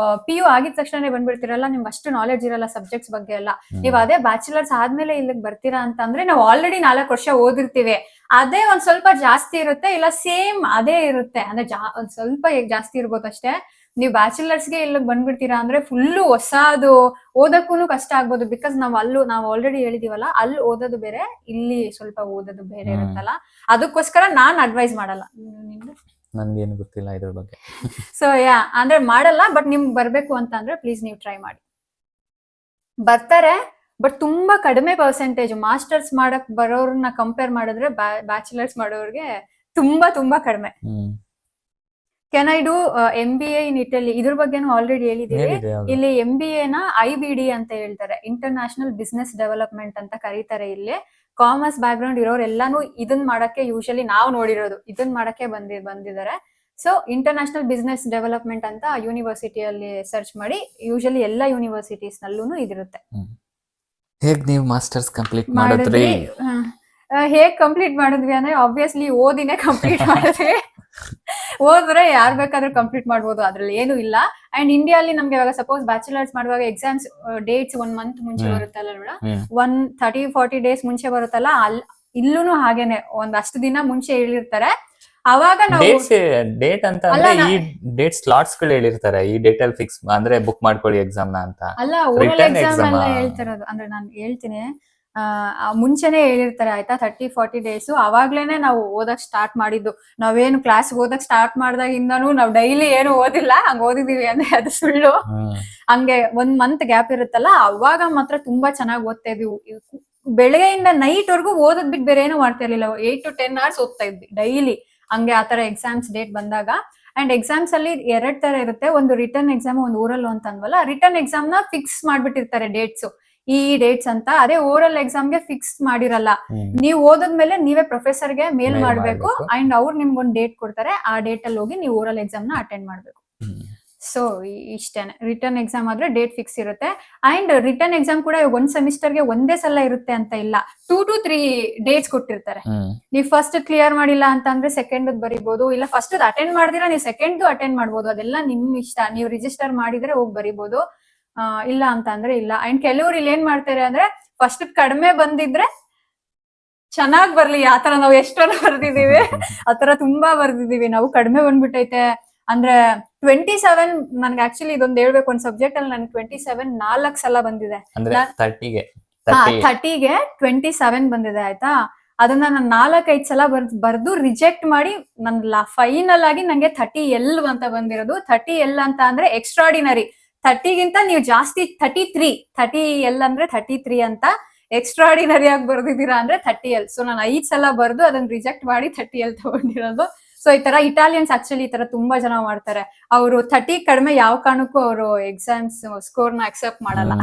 PU ಆಗಿದ ತಕ್ಷಣ ಬಂದ್ಬಿಡ್ತೀರಲ್ಲ, ನಿಮ್ಗೆ ಅಷ್ಟು ನಾಲೆಡ್ಜ್ ಇರಲ್ಲ ಸಬ್ಜೆಕ್ಟ್ಸ್ ಬಗ್ಗೆ ಎಲ್ಲ. ನೀವು ಅದೇ ಬ್ಯಾಚುಲರ್ಸ್ ಆದ್ಮೇಲೆ ಇಲ್ಲಿಗೆ ಬರ್ತೀರಾ ಅಂತ ಅಂದ್ರೆ ನಾವು ಆಲ್ರೆಡಿ 4 ವರ್ಷ ಓದಿರ್ತೀವಿ. ಅದೇ ಒಂದ್ ಸ್ವಲ್ಪ ಜಾಸ್ತಿ ಇರುತ್ತೆ, ಇಲ್ಲ ಸೇಮ್ ಅದೇ ಇರುತ್ತೆ. ಅಂದ್ರೆ ಒಂದ್ ಸ್ವಲ್ಪ ಜಾಸ್ತಿ ಇರ್ಬೋದು ಅಷ್ಟೇ. ನೀವು ಬ್ಯಾಚುಲರ್ಸ್ಗೆ ಇಲ್ಲಿಗೆ ಬಂದ್ಬಿಡ್ತೀರಾ ಅಂದ್ರೆ ಫುಲ್ಲು ಹೊಸದು, ಓದಕ್ಕೂ ಕಷ್ಟ ಆಗ್ಬೋದು. ಬಿಕಾಸ್ ನಾವು ಆಲ್ರೆಡಿ ಹೇಳಿದೀವಲ್ಲ, ಅಲ್ಲಿ ಓದೋದು ಬೇರೆ, ಇಲ್ಲಿ ಸ್ವಲ್ಪ ಓದೋದು ಬೇರೆ ಇರುತ್ತಲ್ಲ. ಅದಕ್ಕೋಸ್ಕರ ನಾನ್ ಅಡ್ವೈಸ್ ಮಾಡಲ್ಲ.
ನನ್ಗೇನು ಗೊತ್ತಿಲ್ಲ ಇದ್ರ ಬಗ್ಗೆ.
ಸೊ ಅಂದ್ರೆ ಮಾಡಲ್ಲ. ಬಟ್ ನಿಮ್ಗೆ ಬರ್ಬೇಕು ಅಂತ ಅಂದ್ರೆ ಪ್ಲೀಸ್ ನೀವು ಟ್ರೈ ಮಾಡಿ. ಬರ್ತಾರೆ, ಬಟ್ ತುಂಬಾ ಕಡಿಮೆ ಪರ್ಸೆಂಟೇಜ್. ಮಾಸ್ಟರ್ಸ್ ಮಾಡಕ್ ಬರೋರ್ನ ಕಂಪೇರ್ ಮಾಡಿದ್ರೆ ಬ್ಯಾಚುಲರ್ಸ್ ಮಾಡೋರ್ಗೆ ತುಂಬಾ ಕಡಿಮೆ. Can I do MBA in Italy? ಇದ್ರ ಬಗ್ಗೆನೂ ಆಲ್ರೆಡಿ ಹೇಳಿದೀವಿ. ಇಲ್ಲಿ MBA ನ IBD ಅಂತ ಹೇಳ್ತಾರೆ, ಇಂಟರ್ನ್ಯಾಷನಲ್ ಬಿಸ್ನೆಸ್ ಡೆವಲಪ್ಮೆಂಟ್ ಅಂತ ಕರೀತಾರೆ. ಇಲ್ಲಿ ಕಾಮರ್ಸ್ ಬ್ಯಾಕ್ ಗ್ರೌಂಡ್ ಇರೋರು ಎಲ್ಲಾನು ಇದನ್ ಮಾಡಕ್ಕೆ, ಯೂಶಲಿ ನಾವು ನೋಡಿರೋದು ಇದನ್ ಮಾಡಕ್ಕೆ ಬಂದಿದ್ದಾರೆ. ಸೊ ಇಂಟರ್ನ್ಯಾಷನಲ್ ಬಿಸ್ನೆಸ್ ಡೆವಲಪ್ಮೆಂಟ್ ಅಂತ ಯೂನಿವರ್ಸಿಟಿಯಲ್ಲಿ ಸರ್ಚ್ ಮಾಡಿ. ಯೂಶಲಿ ಎಲ್ಲ ಯೂನಿವರ್ಸಿಟೀಸ್ ನಲ್ಲೂ ಇದಿರುತ್ತೆ.
ಹೇಗ್ ನೀವು ಮಾಸ್ಟರ್ಸ್ ಕಂಪ್ಲೀಟ್ ಮಾಡಿದ್ರಿ?
ಹೇಗ್ ಕಂಪ್ಲೀಟ್ ಮಾಡಿದ್ವಿ ಅಂದ್ರೆ ಆಬ್ವಿಯಸ್ಲಿ ಓದಿನೇ ಕಂಪ್ಲೀಟ್ ಮಾಡಿದ್ವಿ. ಓದಿದ್ರೆ ಯಾರ್ ಬೇಕಾದ್ರೂ ಕಂಪ್ಲೀಟ್ ಮಾಡ್ಬೋದು, ಅದ್ರಲ್ಲಿ ಏನು ಇಲ್ಲ. ಅಂಡ್ ಇಂಡಿಯಾಲಿ ನಮ್ಗೆ ಇವಾಗ ಸಪೋಸ್ ಬ್ಯಾಚುಲರ್ಸ್ ಮಾಡುವಾಗ ಎಕ್ಸಾಮ್ಸ್ ಡೇಟ್ಸ್ 1 month ಮುಂಚೆ ಬರುತ್ತಲ್ಲ ನೋಡ, 30-40 days ಮುಂಚೆ ಬರುತ್ತಲ್ಲ, ಇಲ್ಲೂ ಹಾಗೇನೆ ಒಂದಷ್ಟು ದಿನ ಮುಂಚೆ ಹೇಳಿರ್ತಾರೆ. ಅವಾಗ ನಾವು
ಡೇಟ್ ಅಂತ ಅಂದ್ರೆ ಈ ಡೇಟ್ ಸ್ಲಾಟ್ಸ್ ಗಳು ಹೇಳಿರ್ತಾರೆ, ಈ ಡೇಟ್ ಅಲ್ಲಿ ಫಿಕ್ಸ್ ಅಂದ್ರೆ ಬುಕ್ ಮಾಡ್ಕೊಳ್ಳಿ ಎಕ್ಸಾಮ್ ನ ಅಂತ.
ಅಲ್ಲ, ಓರಲ್ ಎಕ್ಸಾಮ್ ಎಲ್ಲ ಹೇಳ್ತಿರೋದು. ಅಂದ್ರೆ ನಾನು ಹೇಳ್ತೀನಿ, ಮುಂಚೆನೆ ಹೇಳಿರ್ತಾರೆ ಆಯ್ತಾ 30-40 ಡೇಸ್. ಅವಾಗ್ಲೇನೆ ನಾವು ಓದಕ್ ಸ್ಟಾರ್ಟ್ ಮಾಡಿದ್ದು. ನಾವೇನು ಕ್ಲಾಸ್ ಓದಕ್ ಸ್ಟಾರ್ಟ್ ಮಾಡ್ದಾಗಿಂದನೂ ನಾವು ಡೈಲಿ ಏನು ಓದಿಲ್ಲ, ಹಂಗ ಓದಿದೀವಿ ಅಂದ್ರೆ ಅದು ಸುಳ್ಳು. ಹಂಗೆ 1 ಮಂತ್ ಗ್ಯಾಪ್ ಇರುತ್ತಲ್ಲ, ಅವಾಗ ಮಾತ್ರ ತುಂಬಾ ಚೆನ್ನಾಗಿ ಓದ್ತಾ ಇದ್ವಿ. ಬೆಳಗ್ಗೆಯಿಂದ ನೈಟ್ ವರ್ಗು ಓದೋದ್ ಬಿಟ್ಟು ಬೇರೆ ಏನು ಮಾಡ್ತಾ ಇರ್ಲಿಲ್ಲ. 8 to 10 hours ಓದ್ತಾ ಇದ್ವಿ ಡೈಲಿ. ಹಂಗೆ ಆತರ ಎಕ್ಸಾಮ್ಸ್ ಡೇಟ್ ಬಂದಾಗ. ಅಂಡ್ ಎಕ್ಸಾಮ್ಸ್ ಅಲ್ಲಿ 2 ತರ ಇರುತ್ತೆ, ಒಂದು ರಿಟರ್ನ್ ಎಕ್ಸಾಮ್, ಒಂದು ಓರಲ್ ಅಂತ ಅನ್ವಲ್ಲ. ರಿಟರ್ನ್ ಎಕ್ಸಾಮ್ ನ ಫಿಕ್ಸ್ ಮಾಡ್ಬಿಟ್ಟಿರ್ತಾರೆ ಡೇಟ್ಸ್, ಈ ಡೇಟ್ಸ್ ಅಂತ. ಅದೇ ಓರಲ್ ಎಕ್ಸಾಮ್ಗೆ ಫಿಕ್ಸ್ ಮಾಡಿರಲ್ಲ. ನೀವು ಓದದ್ಮೇಲೆ ನೀವೇ ಪ್ರೊಫೆಸರ್ಗೆ ಮೇಲ್ ಮಾಡ್ಬೇಕು. ಅಂಡ್ ಅವ್ರು ನಿಮ್ಗೊಂದು ಡೇಟ್ ಕೊಡ್ತಾರೆ, ಆ ಡೇಟ್ ಅಲ್ಲಿ ಹೋಗಿ ನೀವು ಓರಲ್ ಎಕ್ಸಾಮ್ ನ ಅಟೆಂಡ್ ಮಾಡ್ಬೇಕು. ಸೊ ಇಷ್ಟೇನೆ. ರಿಟರ್ನ್ ಎಕ್ಸಾಮ್ ಆದ್ರೆ ಡೇಟ್ ಫಿಕ್ಸ್ ಇರುತ್ತೆ. ಅಂಡ್ ರಿಟರ್ನ್ ಎಕ್ಸಾಮ್ ಕೂಡ 1 ಸೆಮಿಸ್ಟರ್ಗೆ ಒಂದೇ ಸಲ ಇರುತ್ತೆ ಅಂತ ಇಲ್ಲ, 2 to 3 ಡೇಟ್ಸ್ ಕೊಟ್ಟಿರ್ತಾರೆ. ನೀವು ಫಸ್ಟ್ ಕ್ಲಿಯರ್ ಮಾಡಿಲ್ಲ ಅಂತ ಅಂದ್ರೆ ಸೆಕೆಂಡ್ ಬರಿಬಹುದು, ಇಲ್ಲ ಫಸ್ಟ್ ಅಟೆಂಡ್ ಮಾಡಿದಿರಾ ನೀವು ಸೆಕೆಂಡ್ ಅಟೆಂಡ್ ಮಾಡ್ಬೋದು. ಅದೆಲ್ಲ ನಿಮ್ ಇಷ್ಟ. ನೀವು ರಿಜಿಸ್ಟರ್ ಮಾಡಿದ್ರೆ ಹೋಗಿ ಬರಿಬಹುದು, ಇಲ್ಲ ಅಂತ ಅಂದ್ರೆ ಇಲ್ಲ. ಅಂಡ್ ಕೆಲವ್ರು ಇಲ್ಲಿ ಏನ್ ಮಾಡ್ತಾರೆ ಅಂದ್ರೆ ಫಸ್ಟ್ ಕಡಿಮೆ ಬಂದಿದ್ರೆ ಚೆನ್ನಾಗ್ ಬರ್ಲಿ, ಆತರ ನಾವು ಎಷ್ಟೊಂದು ಬರ್ದಿದೀವಿ. ಆತರ ತುಂಬಾ ಬರ್ದಿದೀವಿ ನಾವು. ಕಡಿಮೆ ಬಂದ್ಬಿಟ್ಟೈತೆ ಅಂದ್ರೆ 27, ನನ್ಗೆ ಆಕ್ಚುಲಿ ಇದೊಂದು ಹೇಳ್ಬೇಕು, ಒಂದ್ ಸಬ್ಜೆಕ್ಟ್ ಅಲ್ಲಿ ನನ್ಗೆ 27 4 ಸಲ ಬಂದಿದೆ. 30ಗೆ 27 ಬಂದಿದೆ ಆಯ್ತಾ. ಅದನ್ನ ನಾನು 4-5 ಸಲ ಬರ್ದು ರಿಜೆಕ್ಟ್ ಮಾಡಿ ನನ್ನ ಫೈನಲ್ ಆಗಿ ನಂಗೆ 30L ಅಂತ ಬಂದಿರೋದು. 30L ಅಂತ ಅಂದ್ರೆ ಎಕ್ಸ್ಟ್ರಾಡಿನರಿ. 30ಗಿಂತ ನೀವು ಜಾಸ್ತಿ 30L ಅಂದ್ರೆ 33 ಅಂತ. ಎಕ್ಸ್ಟ್ರಾಡಿನರಿ ಆಗಿ ಬರ್ದಿದ್ದೀರಾ ಅಂದ್ರೆ 30L. ಸೊ ನಾನು 5 ಸಲ ಬರ್ದು ಅದನ್ನ ರಿಜೆಕ್ಟ್ ಮಾಡಿ 30L ತಗೊಂಡಿರೋದು. ಸೊ ಈ ತರ ಇಟಾಲಿಯನ್ಸ್ ಆಕ್ಚುಲಿ ಈ ತರ ತುಂಬಾ ಜನ ಮಾಡ್ತಾರೆ. ಅವರು 30 ಕಡಿಮೆ ಯಾವ ಕಾರಣಕ್ಕೂ ಅವರು ಎಕ್ಸಾಮ್ಸ್ ಸ್ಕೋರ್ ನ ಅಕ್ಸೆಪ್ಟ್ ಮಾಡಲ್ಲ.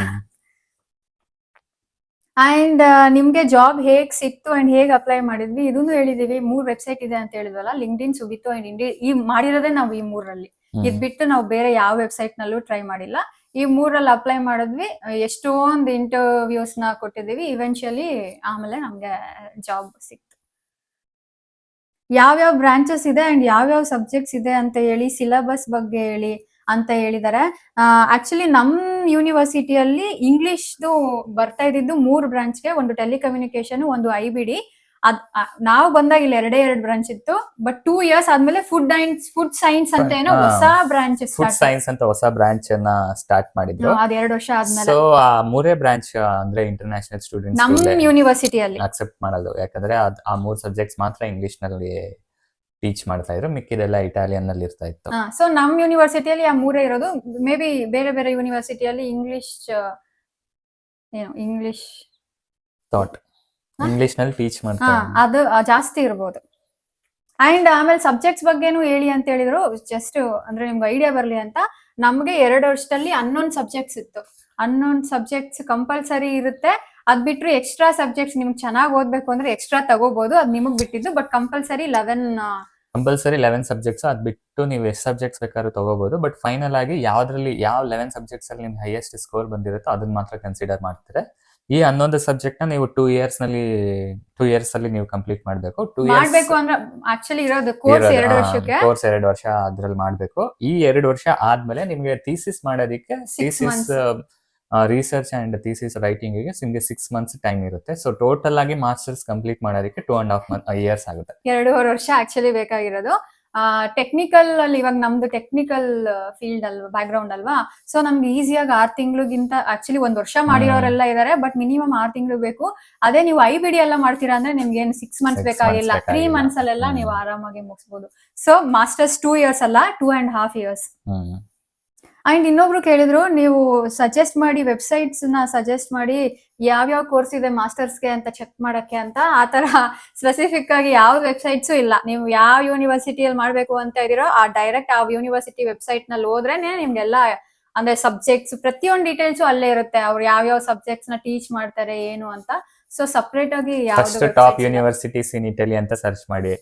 ಅಂಡ್ ನಿಮ್ಗೆ ಜಾಬ್ ಹೇಗ್ ಸಿಕ್ತು ಅಂಡ್ ಹೇಗ್ ಅಪ್ಲೈ ಮಾಡಿದ್ವಿ ಇದನ್ನು ಹೇಳಿದೀವಿ. 3 ವೆಬ್ಸೈಟ್ ಇದೆ ಅಂತ ಹೇಳಿದ್ವಲ್ಲ, ಲಿಂಕ್ಡ್ಇನ್, ಸುಬಿಟೋ ಅಂಡ್ ಇಂಡಿ. ಈ ಮಾಡಿರೋದೇ ನಾವು ಈ 3ರಲ್ಲಿ. ಇದ್ ಬಿಟ್ಟು ನಾವು ಬೇರೆ ಯಾವ ವೆಬ್ಸೈಟ್ ನಲ್ಲೂ ಟ್ರೈ ಮಾಡಿಲ್ಲ. ಈ 3ರಲ್ಲಿ ಅಪ್ಲೈ ಮಾಡಿದ್ವಿ. ಎಷ್ಟೊಂದು ಇಂಟರ್ವ್ಯೂಸ್ ನ ಕೊಟ್ಟಿದೀವಿ. ಇವೆನ್ಚುಯಲಿ ಆಮೇಲೆ ನಮ್ಗೆ ಜಾಬ್ ಸಿಕ್ತು. ಯಾವ್ಯಾವ ಬ್ರಾಂಚಸ್ ಇದೆ ಅಂಡ್ ಯಾವ್ಯಾವ ಸಬ್ಜೆಕ್ಟ್ಸ್ ಇದೆ ಅಂತ ಹೇಳಿ, ಸಿಲೆಬಸ್ ಬಗ್ಗೆ ಹೇಳಿ ಅಂತ ಹೇಳಿದ್ದಾರೆ. ಆಕ್ಚುಲಿ ನಮ್ ಯೂನಿವರ್ಸಿಟಿಯಲ್ಲಿ ಇಂಗ್ಲಿಷ್ದು ಬರ್ತಾ ಇದ್ದಿದ್ದು 3 ಬ್ರಾಂಚ್ಗೆ, ಒಂದು ಟೆಲಿಕಮ್ಯುನಿಕೇಶನ್, ಒಂದು IBD. ನಾವು ಬಂದಾಗ ಇಲ್ಲಿ 2 ಬ್ರಾಂಚ್ ಇತ್ತು. ಬಟ್ 2 years ಆದ್ಮೇಲೆ ಫುಡ್ ಸೈನ್ಸ್ ಅಂತ ಏನೋ ಹೊಸ ಬ್ರಾಂಚ್,
ಫುಡ್ ಸೈನ್ಸ್ ಅಂತ ಹೊಸ ಬ್ರಾಂಚ್ ಅನ್ನ ಸ್ಟಾರ್ಟ್ ಮಾಡಿದ್ರು.
ಅದ್ 2 ವರ್ಷ ಆದ್ಮೇಲೆ.
ಸೊ ಆ 3 ಬ್ರಾಂಚ್ ಅಂದ್ರೆ ಇಂಟರ್ನ್ಯಾಷನಲ್ ಸ್ಟೂಡೆಂಟ್ಸ್
ನಮ್ ಯೂನಿವರ್ಸಿಟಿಯಲ್ಲಿ
ಅಕ್ಸೆಪ್ಟ್ ಮಾಡೋದು. ಯಾಕಂದ್ರೆ ಆ 3 ಸಬ್ಜೆಕ್ಟ್ಸ್ ಮಾತ್ರ ಇಂಗ್ಲಿಷ್ ನಲ್ಲಿ ಟೀಚ್ ಮಾಡ್ತಾ ಇದ್ರು, ಮಿಕ್ಕಿದೆಲ್ಲ ಇಟಾಲಿಯನ್ ನಲ್ಲಿ ಇರ್ತಾ ಇತ್ತು.
ಸೊ ನಮ್ ಯೂನಿವರ್ಸಿಟಿಯಲ್ಲಿ ಆ 3 ಇರೋದು. ಮೇ ಬಿ ಬೇರೆ ಬೇರೆ ಯೂನಿವರ್ಸಿಟಿಯಲ್ಲಿ ಇಂಗ್ಲಿಷ್
ಥಾಟ್ ಇಂಗ್ಲಿಷ್ ನಲ್ಲಿ ಟೀಚ್ ಮಾಡ್ತಾರೆ,
ಅದು ಜಾಸ್ತಿ ಇರ್ಬೋದು. ಅಂಡ್ ಆಮೇಲೆ ಸಬ್ಜೆಕ್ಟ್ಸ್ ಬಗ್ಗೆನೂ ಹೇಳಿ ಅಂತ ಹೇಳಿದ್ರು. ಜಸ್ಟ್ ಅಂದ್ರೆ ನಿಮ್ಗೆ ಐಡಿಯಾ ಬರ್ಲಿ ಅಂತ. ನಮ್ಗೆ 2 ವರ್ಷದಲ್ಲಿ 11 ಸಬ್ಜೆಕ್ಟ್ಸ್ ಇತ್ತು. 11 ಸಬ್ಜೆಕ್ಟ್ಸ್ ಕಂಪಲ್ಸರಿ ಇರುತ್ತೆ. ಅದ್ ಬಿಟ್ರು ಎಕ್ಸ್ಟ್ರಾ ಸಬ್ಜೆಕ್ಟ್ಸ್ ನಿಮ್ಗೆ ಚೆನ್ನಾಗಿ ಓದ್ಬೇಕು ಅಂದ್ರೆ ಎಕ್ಸ್ಟ್ರಾ ತಗೋಬಹುದು, ಅದ್ ನಿಮಗ್ ಬಿಟ್ಟಿದ್ದು. But compulsory
11 subjects. ಅದ್ ಬಿಟ್ಟು ನೀವು ಎಷ್ಟು ಸಬ್ಜೆಕ್ಟ್ಸ್ ಬೇಕಾದ್ರೂ ತಗೋಬಹುದು. ಬಟ್ ಫೈನಲ್ ಆಗಿ ಯಾವ 11 ಸಬ್ಜೆಕ್ಟ್ಸ್ ಅಲ್ಲಿ ನಿಮ್ಗೆ ಹೈಯೆಸ್ಟ್ ಸ್ಕೋರ್ ಬಂದಿರುತ್ತೋ ಅದನ್ನ ಮಾತ್ರ ಕನ್ಸಿಡರ್ ಮಾಡ್ತಾರೆ. ಈ 11 ಸಬ್ಜೆಕ್ಟ್ ನ ನೀವು 2 years ಅಲ್ಲಿ ನೀವು ಕಂಪ್ಲೀಟ್ ಮಾಡ್ಬೇಕು. 2 years
ಮಾಡ್ಬೇಕು ಅಂದ್ರೆ ಆಕ್ಚುಲಿ ಇರೋದು ಕೋರ್ಸ್ 2 ವರ್ಷಕ್ಕೆ.
ಕೋರ್ಸ್ 2 ವರ್ಷ ಅದ್ರಲ್ಲಿ ಮಾಡ್ಬೇಕು. ಈ 2 ವರ್ಷ ಆದ್ಮೇಲೆ ನಿಮ್ಗೆ ಥೀಸಿಸ್ ಮಾಡೋದಕ್ಕೆ, thesis research and thesis writing ಗೆ ನಿಮ್ಗೆ 6 months ಟೈಮ್ ಇರುತ್ತೆ. ಸೊ ಟೋಟಲ್ ಆಗಿ ಮಾಸ್ಟರ್ಸ್ ಕಂಪ್ಲೀಟ್ ಮಾಡೋದಕ್ಕೆ 2.5 years ಆಗುತ್ತೆ. 2.5
ವರ್ಷ ಆಕ್ಚುಲಿ ಬೇಕಾಗಿರೋದು. ಟೆಕ್ನಿಕಲ್ ಅಲ್ಲಿ ಇವಾಗ ನಮ್ದು ಟೆಕ್ನಿಕಲ್ ಫೀಲ್ಡ್ ಅಲ್ವಾ, ಬ್ಯಾಕ್ ಗ್ರೌಂಡ್ ಅಲ್ವಾ. ಸೊ ನಮ್ಗೆ ಈಸಿಯಾಗಿ 6 ತಿಂಗಳಿಗಿಂತ ಆಕ್ಚುಲಿ 1 ವರ್ಷ ಮಾಡಿರೋರೆಲ್ಲ ಇದಾರೆ. ಬಟ್ ಮಿನಿಮಮ್ 6 ತಿಂಗಳು ಬೇಕು. ಅದೇ ನೀವು IBD ಎಲ್ಲ ಮಾಡ್ತೀರಾ ಅಂದ್ರೆ ನಿಮ್ಗೆ ಏನು 6 months ಬೇಕಾಗಿಲ್ಲ, 3 months ಅಲ್ಲೆಲ್ಲ ನೀವು ಆರಾಮಾಗಿ ಮುಗಿಸಬಹುದು. ಸೊ ಮಾಸ್ಟರ್ಸ್ 2 years ಅಲ್ಲ, 2.5 years. ಅಂಡ್ ಇನ್ನೊಬ್ರು ಕೇಳಿದ್ರು, ನೀವು ಸಜೆಸ್ಟ್ ಮಾಡಿ ವೆಬ್ಸೈಟ್ಸ್ ನ ಸಜೆಸ್ಟ್ ಮಾಡಿ, ಯಾವ್ಯಾವ ಕೋರ್ಸ್ ಇದೆ ಮಾಸ್ಟರ್ಸ್ಗೆ ಅಂತ ಚೆಕ್ ಮಾಡಕ್ಕೆ ಅಂತ. ಆತರ ಸ್ಪೆಸಿಫಿಕ್ ಆಗಿ ಯಾವ ವೆಬ್ಸೈಟ್ಸು ಇಲ್ಲ. ನೀವು ಯಾವ ಯೂನಿವರ್ಸಿಟಿಯಲ್ಲಿ ಮಾಡ್ಬೇಕು ಅಂತ ಇದೀರೋ ಆ ಡೈರೆಕ್ಟ್ ಆ ಯೂನಿವರ್ಸಿಟಿ ವೆಬ್ಸೈಟ್ ನಲ್ಲಿ ಹೋದ್ರೇನೆ ನಿಮ್ಗೆಲ್ಲ ಅಂದ್ರೆ ಸಬ್ಜೆಕ್ಟ್ಸ್ ಪ್ರತಿಯೊಂದು ಡೀಟೇಲ್ಸ್ ಅಲ್ಲೇ ಇರುತ್ತೆ. ಅವ್ರು ಯಾವ್ಯಾವ ಸಬ್ಜೆಕ್ಟ್ಸ್ ನ ಟೀಚ್ ಮಾಡ್ತಾರೆ ಏನು ಅಂತ. ಸೊ ಸಪರೇಟ್ ಆಗಿ
ಯಾವ್ದು ಟಾಪ್ ಯೂನಿವರ್ಸಿಟೀಸ್ ಇನ್ ಇಟಲಿ ಅಂತ ಸರ್ಚ್ ಮಾಡಿ.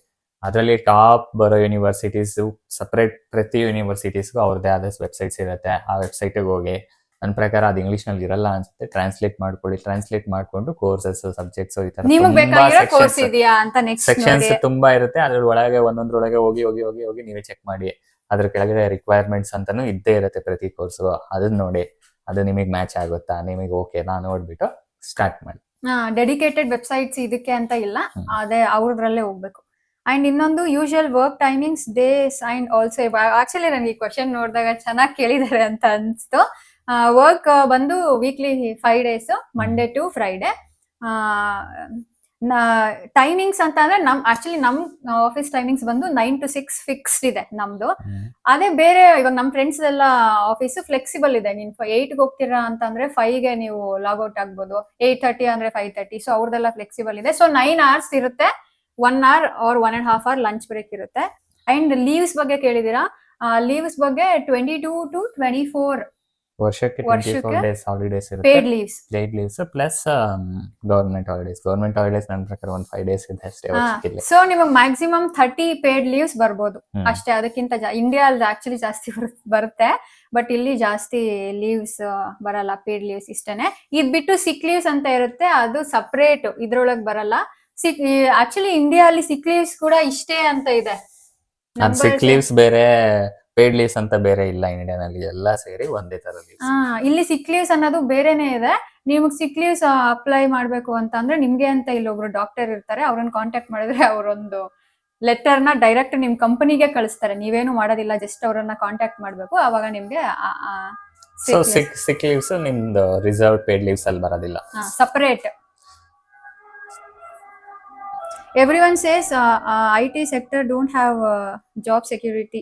ಅದರಲ್ಲಿ ಟಾಪ್ ಬರೋ ಯೂನಿವರ್ಸಿಟೀಸ್ ಸಪರೇಟ್, ಪ್ರತಿ ಯೂನಿವರ್ಸಿಟೀಸ್ಗೂ ಅವ್ರದ್ದೇ ಆದ ವೆಬ್ಸೈಟ್ಸ್ ಇರುತ್ತೆ. ಆ ವೆಬ್ಸೈಟ್ಗೆ ಹೋಗಿ, ನನ್ನ ಪ್ರಕಾರ ಅದು ಇಂಗ್ಲಿಷ್ ನಲ್ಲಿ ಇರಲ್ಲ ಅನ್ಸುತ್ತೆ, ಟ್ರಾನ್ಸ್ಲೇಟ್ ಮಾಡ್ಕೊಳ್ಳಿ. ಟ್ರಾನ್ಸ್ಲೇಟ್ ಮಾಡ್ಕೊಂಡು ಕೋರ್ಸಸ್, ಸಬ್ಜೆಕ್ಟ್ಸ್, ಈ ತರ ಸೆಕ್ಷನ್ಸ್ ತುಂಬಾ ಇರುತ್ತೆ. ಅದ್ರೊಳಗೆ ಒಂದೊಂದ್ರೊಳಗೆ ಹೋಗಿ ನೀವೇ ಚೆಕ್ ಮಾಡಿ. ಅದ್ರ ಕೆಳಗಡೆ ರಿಕ್ವೈರ್ಮೆಂಟ್ಸ್ ಅಂತಾನು ಇದ್ದೇ ಇರುತ್ತೆ ಪ್ರತಿ ಕೋರ್ಸ್ಗೂ. ಅದನ್ನ ನೋಡಿ, ಅದು ನಿಮಗೆ ಮ್ಯಾಚ್ ಆಗುತ್ತಾ, ನಿಮಗೆ ಓಕೆನಾ ನೋಡ್ಬಿಟ್ಟು ಸ್ಟಾರ್ಟ್ ಮಾಡಿ.
ಡೆಡಿಕೇಟೆಡ್ ವೆಬ್ಸೈಟ್ಸ್ ಇದಕ್ಕೆ ಅಂತ ಇಲ್ಲ, ಅದೇ ಅವ್ರದ್ರಲ್ಲೇ ಹೋಗ್ಬೇಕು. ಅಂಡ್ ಇನ್ನೊಂದು usual work timings, days and also. Actually ನನಗೆ ಈ ಕ್ವಶನ್ ನೋಡಿದಾಗ ಚೆನ್ನಾಗಿ ಕೇಳಿದ್ದಾರೆ ಅಂತ ಅನ್ಸ್ತು. ವರ್ಕ್ ಬಂದು weekly 5 days, Monday to Friday. Timings ಅಂತ ಅಂದ್ರೆ ನಮ್ ಆಫೀಸ್ ಟೈಮಿಂಗ್ಸ್ ಬಂದು 9 to 6 ಫಿಕ್ಸ್ಡ್ ಇದೆ ನಮ್ದು. ಅದೇ ಬೇರೆ ಇವಾಗ ನಮ್ ಫ್ರೆಂಡ್ಸ್ ಎಲ್ಲ ಆಫೀಸ್ ಫ್ಲೆಕ್ಸಿಬಲ್ ಇದೆ. ನೀನ್ 8ಗೆ ಹೋಗ್ತೀರಾ ಅಂತಂದ್ರೆ 5ಗೆ ನೀವು ಲಾಗ್ಔಟ್ ಆಗ್ಬೋದು, 8:30 ಅಂದ್ರೆ 5:30. ಸೊ ಅವ್ರದೆಲ್ಲ ಫ್ಲೆಕ್ಸಿಬಲ್ ಇದೆ. ಸೊ 9 hours ಇರುತ್ತೆ, 1 hour or 1.5 hour lunch break ಇರುತ್ತೆ. ಅಂಡ್ ಲೀವ್ಸ್ ಬಗ್ಗೆ ಕೇಳಿದೀರಾ? ಲೀವ್ಸ್ ಬಗ್ಗೆ 22 to 24
ವರ್ಷಕ್ಕೆ 24 ಡೇಸ್ ಹಾಲಿಡೇಸ್ ಇರುತ್ತೆ,
paid leaves.
Paid leaves plus government holidays ನನ್ನ ಪ್ರಕಾರ ಒಂದು 5 days ಇದೆ ಅಷ್ಟೇ ವರ್ಷಕ್ಕೆ.
ಸೊ ನಿಮಗೆ ಮ್ಯಾಕ್ಸಿಮಮ್ 30 ಪೇಡ್ ಲೀವ್ಸ್ ಬರ್ಬೋದು ಅಷ್ಟೇ. ಅದಕ್ಕಿಂತ ಇಂಡಿಯಾ ಅಲ್ಲಿ ಆಕ್ಚುಲಿ ಜಾಸ್ತಿ ಬರುತ್ತೆ, ಬಟ್ ಇಲ್ಲಿ ಜಾಸ್ತಿ ಲೀವ್ಸ್ ಬರಲ್ಲ, ಪೇಡ್ ಲೀವ್ಸ್ ಇಷ್ಟೇನೆ. ಇದ್ ಬಿಟ್ಟು ಸಿಕ್ ಲೀವ್ಸ್ ಅಂತ ಇರುತ್ತೆ, ಅದು ಸಪರೇಟ್, ಇದ್ರೊಳಗ್ ಬರಲ್ಲ. ಆಕ್ಚುಲಿ ಇಂಡಿಯಾ ಅಲ್ಲಿ ಸಿಕ್ ಲೀವ್ಸ್ ಕೂಡ ಇಷ್ಟೇ ಅಂತ ಇದೆ.
ಸಿಕ್ ಲೀವ್ಸ್ ಬೇರೆ, ಪೇಡ್ ಲೀವ್ಸ್ ಅಂತ ಬೇರೆ ಇಲ್ಲ ಇಂಡಿಯಾನಲ್ಲಿ, ಎಲ್ಲ ಸೇರಿ ಒಂದೇ ತರ ಲೀವ್ಸ್.
ಇಲ್ಲಿ ಸಿಕ್ ಲೀವ್ಸ್ ಅನ್ನೋದು ಬೇರೆನೆ ಇದೆ. ನಿಮಗೆ ಸಿಕ್ ಲೀವ್ಸ್ ಅಪ್ಲೈ ಮಾಡ್ಬೇಕು ಅಂತ ಅಂದ್ರೆ ನಿಮ್ಗೆ ಅಂತ ಇಲ್ಲಿ ಒಬ್ರು ಡಾಕ್ಟರ್ ಇರ್ತಾರೆ, ಅವ್ರನ್ನ ಕಾಂಟ್ಯಾಕ್ಟ್ ಮಾಡಿದ್ರೆ ಅವರೊಂದು ಲೆಟರ್ ನ ಡೈರೆಕ್ಟ್ ನಿಮ್ ಕಂಪನಿಗೆ ಕಳಿಸ್ತಾರೆ. ನೀವೇನು ಮಾಡೋದಿಲ್ಲ, ಜಸ್ಟ್ ಅವರನ್ನ ಕಾಂಟ್ಯಾಕ್ಟ್ ಮಾಡ್ಬೇಕು, ಅವಾಗ ನಿಮ್ಗೆ
ಸೊ ಸಿಕ್ ಲೀವ್ಸ್ ನಿಮ್ದು ರಿಸರ್ವ್ ಪೇಡ್ ಲೀವ್ಸ್ ಅಲ್ಲಿ ಬರೋದಿಲ್ಲ,
separate. Everyone says IT sector don't have job security.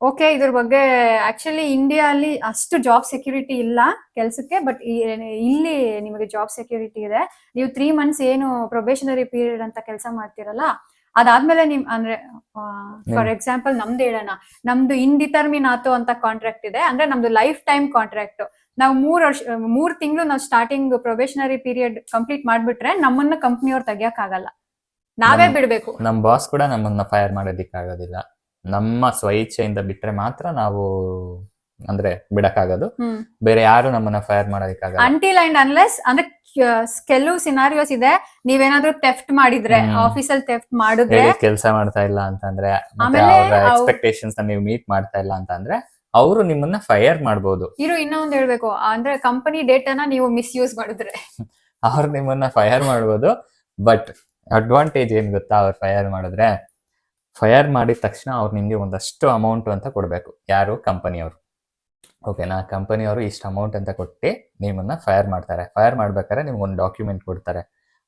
Okay, ಇದ್ರ ಬಗ್ಗೆ ಆಕ್ಚುಲಿ ಇಂಡಿಯಾ ಅಲ್ಲಿ ಅಷ್ಟು ಜಾಬ್ ಸೆಕ್ಯೂರಿಟಿ ಇಲ್ಲ ಕೆಲ್ಸಕ್ಕೆ, ಬಟ್ ಇಲ್ಲಿ ನಿಮಗೆ ಜಾಬ್ ಸೆಕ್ಯೂರಿಟಿ ಇದೆ. ನೀವು 3 months ಏನು ಪ್ರೊಬೇಷನರಿ ಪೀರಿಯಡ್ ಅಂತ ಕೆಲಸ ಮಾಡ್ತಿರಲ್ಲ, ಅದಾದ್ಮೇಲೆ ನಿಮ್ ಅಂದ್ರೆ ಫಾರ್ ಎಕ್ಸಾಂಪಲ್ ನಮ್ದು ಹೇಳೋಣ, ನಮ್ದು ಇಂಡಿಟರ್ಮಿನಾಟೋ ಅಂತ ಕಾಂಟ್ರಾಕ್ಟ್ ಇದೆ. ಅಂದ್ರೆ ನಮ್ದು ಲೈಫ್ ಟೈಮ್ ಕಾಂಟ್ರಾಕ್ಟ್. ನಾವು 3 ತಿಂಗಳು ನಾವು ಸ್ಟಾರ್ಟಿಂಗ್ ಪ್ರೊಬೇಷನರಿ ಪೀರಿಯಡ್ ಕಂಪ್ಲೀಟ್ ಮಾಡ್ಬಿಟ್ರೆ ನಮ್ಮನ್ನ ಕಂಪ್ನಿಯವ್ರು ತೆಗಿಯಕ್ಕಾಗಲ್ಲ, ನಾವೇ ಬಿಡ್ಬೇಕು.
ನಮ್ ಬಾಸ್ ಕೂಡ ನಮ್ಮನ್ನ ಫೈರ್ ಮಾಡೋದಿಕ್ ಆಗೋದಿಲ್ಲ, ನಮ್ಮ ಸ್ವಇಚ್ಛೆಯಿಂದ ಬಿಟ್ರೆ ಮಾತ್ರ ನಾವು ಅಂದ್ರೆ ಬಿಡಕ್ಕಾಗೋದು, ಬೇರೆ ಯಾರು ನಮ್ಮನ್ನ ಫೈರ್ ಮಾಡೋದಿಕ್ಕಾಗಲ್ಲ.
ಅಂಟಿಲ್ ಅಂಡ್ ಅನ್ಲೆಸ್ ಅಂದ್ರೆ ಕೆಲವು ಸಿನಾರಿಯೋಸ್ ಇದೆ, ನೀವೇನಾದ್ರೂ ಥೆಫ್ಟ್ ಮಾಡಿದ್ರೆ, ಆಫೀಸಲ್ಲಿ ಥೆಫ್ಟ್ ಮಾಡಿದ್ರೆ,
ಕೆಲಸ ಮಾಡ್ತಾ ಇಲ್ಲ ಅಂತಂದ್ರೆ, ಎಕ್ಸ್ಪೆಕ್ಟೇಷನ್ಸ್ ನೀವು ಮೀಟ್ ಮಾಡ್ತಾ ಇಲ್ಲ ಅಂತಂದ್ರೆ ಅವರು ನಿಮ್ಮನ್ನ ಫೈರ್ ಮಾಡ್ಬೋದು.
ಇನ್ನೊಂದು ಹೇಳ್ಬೇಕು ಅಂದ್ರೆ ಕಂಪನಿ ಡೇಟಾನ ನೀವು ಮಿಸ್ಯೂಸ್ ಮಾಡಿದ್ರೆ
ಅವ್ರು ನಿಮ್ಮನ್ನ ಫೈರ್ ಮಾಡ್ಬೋದು. ಬಟ್ ಅಡ್ವಾಂಟೇಜ್ ಏನ್ ಗೊತ್ತಾ, ಅವ್ರು ಫೈರ್ ಮಾಡಿದ್ರೆ, ಫೈರ್ ಮಾಡಿದ ತಕ್ಷಣ ಅವ್ರು ನಿಮ್ಗೆ ಒಂದಷ್ಟು ಅಮೌಂಟ್ ಅಂತ ಕೊಡ್ಬೇಕು. ಯಾರು? ಕಂಪನಿಯವರು. ಓಕೆನಾ? ಕಂಪನಿಯವರು ಇಷ್ಟು ಅಮೌಂಟ್ ಅಂತ ಕೊಟ್ಟು ನಿಮ್ಮನ್ನ ಫೈರ್ ಮಾಡ್ತಾರೆ. ಫೈರ್ ಮಾಡ್ಬೇಕಾದ್ರೆ ನಿಮ್ಗೆ ಒಂದು ಡಾಕ್ಯುಮೆಂಟ್ ಕೊಡ್ತಾರೆ.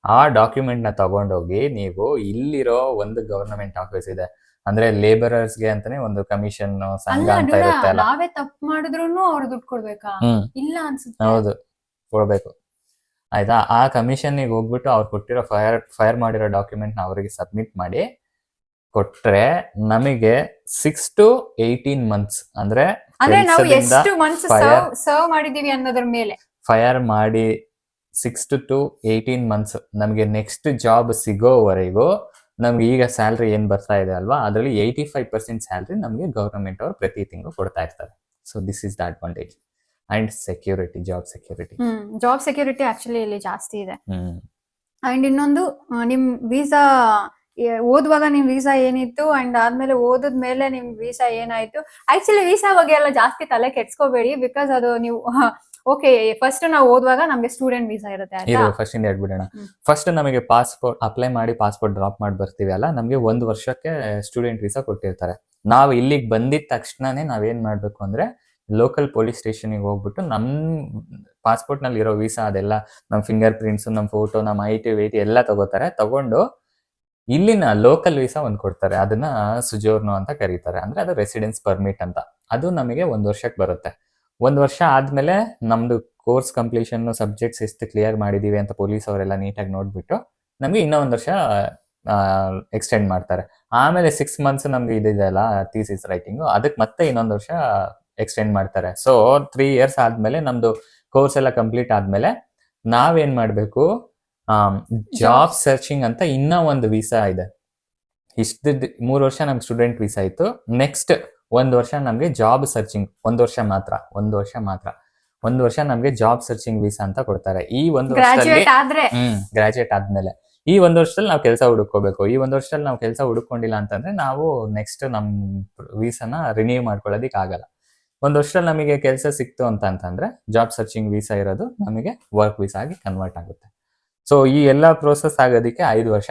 ಆ ಡಾಕ್ಯುಮೆಂಟ್ ನ ತಗೊಂಡೋಗಿ ನೀವು ಇಲ್ಲಿರೋ ಒಂದು ಗವರ್ನಮೆಂಟ್ ಆಫೀಸ್ ಇದೆ, ಅಂದ್ರೆ ಲೇಬರರ್ಸ್ಗೆ ಅಂತಾನೆ ಒಂದು ಕಮಿಷನ್ ಸಂಘ ಅಂತ ಇರುತ್ತೆ ಅಲ್ಲ,
ನಾವೇ ತಪ್ಪು ಮಾಡಿದ್ರು ಅವ್ರು ದುಡ್ಡು ಕೊಡ್ಬೇಕಾ? ಇಲ್ಲ ಅನ್ಸುತ್ತೆ.
ಹೌದು, ಕೊಡ್ಬೇಕು. ಆಯ್ತಾ? ಆ ಕಮಿಷನ್ಗೆ ಹೋಗ್ಬಿಟ್ಟು ಅವ್ರು ಕೊಟ್ಟಿರೋ ಫೈರ್ ಮಾಡಿರೋ ಡಾಕ್ಯುಮೆಂಟ್ ನ ಅವರಿಗೆ ಸಬ್ಮಿಟ್ ಮಾಡಿ ಕೊಟ್ರೆ ನಮಗೆ 6 to 18 months ಅಂದ್ರೆ
ನಾವು ಎಷ್ಟು ಮಂತ್ಸ್ ಸರ್ವ್ ಮಾಡಿದೀವಿ ಅನ್ನೋದ್ರ ಮೇಲೆ
ಫೈರ್ ಮಾಡಿ 6 to 18 months ನಮಗೆ ನೆಕ್ಸ್ಟ್ ಜಾಬ್ ಸಿಗೋವರೆಗೂ ನಮ್ಗೆ ಈಗ ಸ್ಯಾಲ್ರಿ ಏನ್ ಬರ್ತಾ ಇದೆ ಅಲ್ವಾ, ಅದರಲ್ಲಿ 85% ಸ್ಯಾಲ್ರಿ ನಮ್ಗೆ ಗವರ್ನಮೆಂಟ್ ಅವರು ಪ್ರತಿ ತಿಂಗಳು ಕೊಡ್ತಾ ಇರ್ತಾರೆ. So this is the advantage. And security, job
security actually ಇಲ್ಲಿ ಜಾಸ್ತಿ ಇದೆ. ಅಂಡ್ ಇನ್ನೊಂದು, ನಿಮ್ ವೀಸಾ ಓದುವಾಗ ನಿಮ್ ವೀಸಾ ಏನಿತ್ತು ಅಂಡ್ ಆದ್ಮೇಲೆ ಓದದ್ಮೇಲೆ ನಿಮ್ ವೀಸಾ ಏನಾಯ್ತು. ಆಕ್ಚುಲಿ ವೀಸಾ ಬಗ್ಗೆ ಎಲ್ಲ ಜಾಸ್ತಿ ತಲೆ ಕೆಡ್ಸ್ಕೋಬೇಡಿ, ಬಿಕಾಸ್ ಅದು ನೀವು ಓಕೆ ಫಸ್ಟ್ ನಾವು ಓದುವಾಗ ನಮ್ಗೆ ಸ್ಟೂಡೆಂಟ್ ವೀಸಾ ಇರುತ್ತೆ.
ಫಸ್ಟ್ ಇಂದ ಹೇಳ್ಬಿಡೋಣ. ಫಸ್ಟ್ ನಮಗೆ ಪಾಸ್ಪೋರ್ಟ್ ಅಪ್ಲೈ ಮಾಡಿ ಪಾಸ್ಪೋರ್ಟ್ ಡ್ರಾಪ್ ಮಾಡಿ ಬರ್ತೀವಿ ಅಲ್ಲ, ನಮ್ಗೆ 1 ವರ್ಷಕ್ಕೆ ಸ್ಟೂಡೆಂಟ್ ವೀಸಾ ಕೊಟ್ಟಿರ್ತಾರೆ. ನಾವು ಇಲ್ಲಿಗೆ ಬಂದಿದ ತಕ್ಷಣನೇ ನಾವೇನ್ ಮಾಡ್ಬೇಕು ಅಂದ್ರೆ ಲೋಕಲ್ ಪೊಲೀಸ್ ಸ್ಟೇಷನ್ಗೆ ಹೋಗ್ಬಿಟ್ಟು ನಮ್ ಪಾಸ್ಪೋರ್ಟ್ ನಲ್ಲಿ ಇರೋ ವೀಸಾ ಅದೆಲ್ಲ ನಮ್ ಫಿಂಗರ್ ಪ್ರಿಂಟ್ಸ್, ನಮ್ ಫೋಟೋ, ನಮ್ ಐಟಿ ಎಲ್ಲ ತಗೋತಾರೆ. ತಗೊಂಡು ಇಲ್ಲಿನ ಲೋಕಲ್ ವೀಸಾ ಒಂದ್ ಕೊಡ್ತಾರೆ, ಅದನ್ನ ಸುಜೋರ್ನೋ ಅಂತ ಕರೀತಾರೆ. ಅಂದ್ರೆ ಅದು ರೆಸಿಡೆನ್ಸ್ ಪರ್ಮಿಟ್ ಅಂತ. ಅದು ನಮಗೆ 1 ವರ್ಷಕ್ಕೆ ಬರುತ್ತೆ. 1 ವರ್ಷ ಆದ್ಮೇಲೆ ನಮ್ದು ಕೋರ್ಸ್ ಕಂಪ್ಲೀಷನ್, ಸಬ್ಜೆಕ್ಟ್ಸ್ ಎಷ್ಟು ಕ್ಲಿಯರ್ ಮಾಡಿದೀವಿ ಅಂತ ಪೊಲೀಸ್ ಅವರೆಲ್ಲ ನೀಟಾಗಿ ನೋಡ್ಬಿಟ್ಟು ನಮ್ಗೆ ಇನ್ನೂ 1 ವರ್ಷ ಎಕ್ಸ್ಟೆಂಡ್ ಮಾಡ್ತಾರೆ. ಆಮೇಲೆ 6 months ನಮ್ಗೆ ಇದೆಯಲ್ಲ ಥೀಸಿಸ್ ರೈಟಿಂಗು, ಅದಕ್ಕೆ ಮತ್ತೆ ಇನ್ನೊಂದು ವರ್ಷ ಎಕ್ಸ್ಟೆಂಡ್ ಮಾಡ್ತಾರೆ. ಸೊ 3 years ಆದ್ಮೇಲೆ ನಮ್ದು ಕೋರ್ಸ್ ಎಲ್ಲ ಕಂಪ್ಲೀಟ್ ಆದ್ಮೇಲೆ ನಾವೇನ್ ಮಾಡ್ಬೇಕು, ಜಾಬ್ ಸರ್ಚಿಂಗ್ ಅಂತ ಇನ್ನೂ ಒಂದು ವೀಸಾ ಇದೆ. ಇಷ್ಟ 3 ವರ್ಷ ನಮ್ಗೆ ಸ್ಟೂಡೆಂಟ್ ವೀಸಾ ಇತ್ತು. ನೆಕ್ಸ್ಟ್ 1 ವರ್ಷ ನಮ್ಗೆ ಜಾಬ್ ಸರ್ಚಿಂಗ್, 1 ವರ್ಷ ಮಾತ್ರ 1 ವರ್ಷ ನಮ್ಗೆ ಜಾಬ್ ಸರ್ಚಿಂಗ್ ವೀಸಾ ಅಂತ ಕೊಡ್ತಾರೆ. ಈ 1 ವರ್ಷದಲ್ಲಿ ಗ್ರಾಜುಯೇಟ್ ಆದ್ಮೇಲೆ ಈ 1 ವರ್ಷದಲ್ಲಿ ನಾವು ಕೆಲಸ ಹುಡುಕೋಬೇಕು. ಈ 1 ವರ್ಷದಲ್ಲಿ ನಾವು ಕೆಲಸ ಹುಡುಕೊಂಡಿಲ್ಲ ಅಂತಂದ್ರೆ ನಾವು ನೆಕ್ಸ್ಟ್ ನಮ್ ವೀಸಾನ ರಿನ್ಯೂ ಮಾಡ್ಕೊಳ್ಳೋದಿಕ್ ಆಗಲ್ಲ. 1 ವರ್ಷದಲ್ಲಿ ನಮಗೆ ಕೆಲಸ ಸಿಕ್ತು ಅಂತಂದ್ರೆ ಜಾಬ್ ಸರ್ಚಿಂಗ್ ವೀಸಾ ಇರೋದು ನಮಗೆ ವರ್ಕ್ ವೀಸಾ ಆಗಿ ಕನ್ವರ್ಟ್ ಆಗುತ್ತೆ. ಸೊ ಈ ಎಲ್ಲಾ ಪ್ರೋಸೆಸ್ ಆಗೋದಿಕ್ಕೆ 5 ವರ್ಷ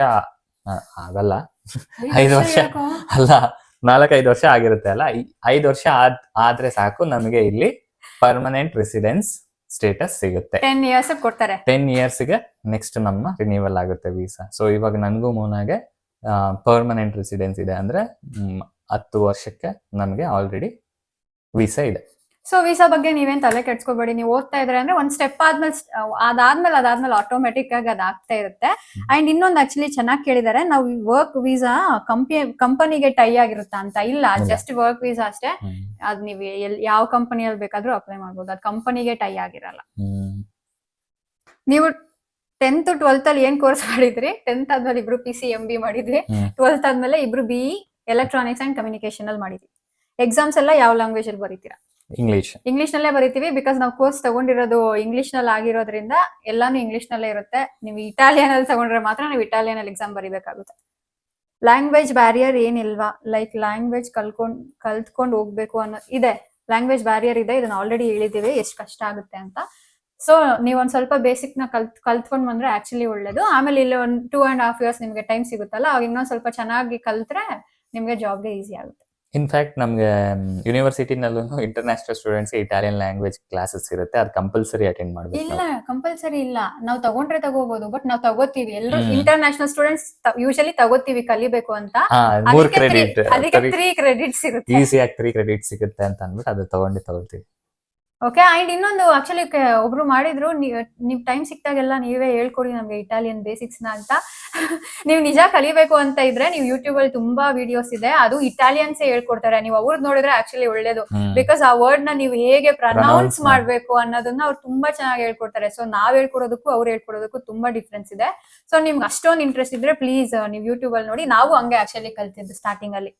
ಆಗಲ್ಲ, 5 ವರ್ಷ ಅಲ್ಲ 4-5 ವರ್ಷ ಆಗಿರುತ್ತೆ ಅಲ್ಲ. 5 ವರ್ಷ ಆದ್ರೆ ಸಾಕು ನಮಗೆ ಇಲ್ಲಿ ಪರ್ಮನೆಂಟ್ ರೆಸಿಡೆನ್ಸ್ ಸ್ಟೇಟಸ್ ಸಿಗುತ್ತೆ.
10 years ಕೊಡ್ತಾರೆ.
10 ಇಯರ್ಸ್ಗೆ ನೆಕ್ಸ್ಟ್ ನಮ್ಮ ರಿನ್ಯೂವಲ್ ಆಗುತ್ತೆ ವೀಸಾ. ಸೊ ಇವಾಗ ನನಗೂ ಮೂನಾಗೆ ಪರ್ಮನೆಂಟ್ ರೆಸಿಡೆನ್ಸ್ ಇದೆ, ಅಂದ್ರೆ 10 ವರ್ಷಕ್ಕೆ ನಮಗೆ ಆಲ್ರೆಡಿ ವೀಸಾ ಇದೆ.
ಸೊ ವೀಸಾ ಬಗ್ಗೆ ನೀವೇನ್ ತಲೆ ಕೆಡ್ಸ್ಕೊಬೇಡಿ. ನೀವು ಓದ್ತಾ ಇದ್ರೆ ಅಂದ್ರೆ ಒಂದ್ ಸ್ಟೆಪ್ ಅದಾದ್ಮೇಲೆ ಆಟೋಮೆಟಿಕ್ ಆಗಿ ಅದಾಗ್ತಾ ಇರುತ್ತೆ. ಅಂಡ್ ಇನ್ನೊಂದು ಆಕ್ಚುಲಿ ಚೆನ್ನಾಗಿ ಕೇಳಿದಾರೆ, ನಾವು ವರ್ಕ್ ವೀಸಾ ಕಂಪನಿಗೆ ಟೈ ಆಗಿರುತ್ತಾ ಅಂತ. ಇಲ್ಲ, ಜಸ್ಟ್ ವರ್ಕ್ ವೀಸಾ ಅಷ್ಟೇ. ಅದ್ ನೀವು ಯಾವ ಕಂಪನಿಯಲ್ಲಿ ಬೇಕಾದ್ರೂ ಅಪ್ಲೈ ಮಾಡ್ಬೋದು, ಅದು ಕಂಪನಿಗೆ ಟೈ ಆಗಿರಲ್ಲ. ನೀವು 10th 12th ಅಲ್ಲಿ ಏನ್ ಕೋರ್ಸ್ ಮಾಡಿದ್ರಿ? 10th ಆದ್ಮೇಲೆ ಇಬ್ರು PCMB ಮಾಡಿದ್ರಿ, 12th ಆದ್ಮೇಲೆ ಇಬ್ರು BE ಎಲೆಕ್ಟ್ರಾನಿಕ್ಸ್ ಅಂಡ್ ಕಮ್ಯುನಿಕೇಶನ್ ಅಲ್ಲಿ ಮಾಡಿದ್ವಿ. ಎಕ್ಸಾಮ್ಸ್ ಎಲ್ಲ ಯಾವ ಲ್ಯಾಂಗ್ವೇಜ್ ಅಲ್ಲಿ ಬರೀತೀರಾ? ಇಂಗ್ಲಿಷ್ ನಲ್ಲೇ ಬರೀತೀವಿ, ಬಿಕಾಸ್ ನಾವು ಕೋರ್ಸ್ ತಗೊಂಡಿರೋದು ಇಂಗ್ಲಿಷ್ ನಲ್ಲಿ ಆಗಿರೋದ್ರಿಂದ ಎಲ್ಲಾನು ಇಂಗ್ಲಿಷ್ ನಲ್ಲೇ ಇರುತ್ತೆ. ನೀವು ಇಟಾಲಿಯನ್ ಅಲ್ಲಿ ತಗೊಂಡ್ರೆ ಮಾತ್ರ ನೀವು ಇಟಾಲಿಯನ್ ಅಲ್ಲಿ ಎಕ್ಸಾಮ್ ಬರೀಬೇಕಾಗುತ್ತೆ. ಲ್ಯಾಂಗ್ವೇಜ್ ಬ್ಯಾರಿಯರ್ ಏನಿಲ್ವಾ? ಲೈಕ್ ಲ್ಯಾಂಗ್ವೇಜ್ ಕಲ್ತ್ಕೊಂಡು ಹೋಗ್ಬೇಕು ಅನ್ನೋ ಇದೆ. ಲ್ಯಾಂಗ್ವೇಜ್ ಬ್ಯಾರಿಯರ್ ಇದೆ, ಇದನ್ನ ಆಲ್ರೆಡಿ ಹೇಳಿದೀವಿ ಎಷ್ಟು ಕಷ್ಟ ಆಗುತ್ತೆ ಅಂತ. ಸೊ ನೀವ್ ಒಂದ್ ಸ್ವಲ್ಪ ಬೇಸಿಕ್ ನ ಕಲ್ತ್ಕೊಂಡ್ ಬಂದ್ರೆ ಆಕ್ಚುಲಿ ಒಳ್ಳೇದು. ಆಮೇಲೆ ಇಲ್ಲಿ ಒಂದು 2.5 years ನಿಮ್ಗೆ ಟೈಮ್ ಸಿಗುತ್ತಲ್ಲ, ಅವಾಗ ಇನ್ನೊಂದ್ ಸ್ವಲ್ಪ ಚೆನ್ನಾಗಿ ಕಲ್ತ್ರೆ ನಿಮ್ಗೆ ಜಾಬ್ಗೆ ಈಸಿ ಆಗುತ್ತೆ.
ಇನ್ಫ್ಯಾಕ್ಟ್ ನಮ್ಗೆ ಯೂನಿವರ್ಸಿಟಿನಲ್ಲೂ international students Italian language classes ಇರುತ್ತೆ, ಅದು ಕಂಪಲ್ಸರಿ ಅಟೆಂಡ್ ಮಾಡ್ಬೇಕು.
ಇಲ್ಲ, ಕಂಪಲ್ಸರಿ ಇಲ್ಲ. ನಾವು ತಗೊಂಡ್ರೆ ತಗೋಬಹುದು, ಬಟ್ ನಾವು ತಗೋತೀವಿ. ಎಲ್ಲರೂ ಇಂಟರ್ನ್ಯಾಷನಲ್ ಸ್ಟೂಡೆಂಟ್ಸ್ ಯೂಶಲಿ ತಗೋತೀವಿ ಕಲಿಬೇಕು ಅಂತ.
3 ಕ್ರೆಡಿಟ್,
ಅದಕ್ಕೆ 3 credits ಇರುತ್ತೆ.
ಈಸಿಯಾಗಿ 3 ಕ್ರೆಡಿಟ್ ಸಿಗುತ್ತೆ ಅಂತ ಅಂದ್ಬಿಟ್ಟು ಅದು ತಗೊಳ್ತೀವಿ.
ಓಕೆ. ಅಂಡ್ ಇನ್ನೊಂದು ಆಕ್ಚುಲಿ ಒಬ್ರು ಮಾಡಿದ್ರು, ನೀವ್ ಟೈಮ್ ಸಿಕ್ತಾಗೆಲ್ಲ ನೀವೇ ಹೇಳ್ಕೊಡಿ ನಮ್ಗೆ ಇಟಾಲಿಯನ್ ಬೇಸಿಕ್ಸ್ ನ ಅಂತ. ನೀವು ನಿಜ ಕಲಿಬೇಕು ಅಂತ ಇದ್ರೆ ನೀವು ಯೂಟ್ಯೂಬ್ ಅಲ್ಲಿ ತುಂಬಾ ವಿಡಿಯೋಸ್ ಇದೆ, ಅದು ಇಟಾಲಿಯನ್ಸೇ ಹೇಳ್ಕೊಡ್ತಾರೆ. ನೀವು ಅವ್ರದ್ದು ನೋಡಿದ್ರೆ ಆಕ್ಚುಲಿ ಒಳ್ಳೇದು, ಬಿಕಾಸ್ ಆ ವರ್ಡ್ ನ ನೀವು ಹೇಗೆ ಪ್ರನೌನ್ಸ್ ಮಾಡ್ಬೇಕು ಅನ್ನೋದನ್ನ ಅವ್ರು ತುಂಬಾ ಚೆನ್ನಾಗಿ ಹೇಳ್ಕೊಡ್ತಾರೆ. ಸೊ ನಾವ್ ಹೇಳ್ಕೊಡೋದಕ್ಕೂ ಅವ್ರು ಹೇಳ್ಕೊಡೋದಕ್ಕೂ ತುಂಬಾ ಡಿಫ್ರೆನ್ಸ್ ಇದೆ. ಸೊ ನಿಮ್ಗೆ ಅಷ್ಟೊಂದು ಇಂಟ್ರೆಸ್ಟ್ ಇದ್ರೆ ಪ್ಲೀಸ್ ನೀವು ಯೂಟ್ಯೂಬ್ ಅಲ್ಲಿ ನೋಡಿ. ನಾವು ಹಂಗೆ ಆಕ್ಚುಲಿ ಕಲ್ತಿದ್ದು ಸ್ಟಾರ್ಟಿಂಗ್ ಅಲ್ಲಿ.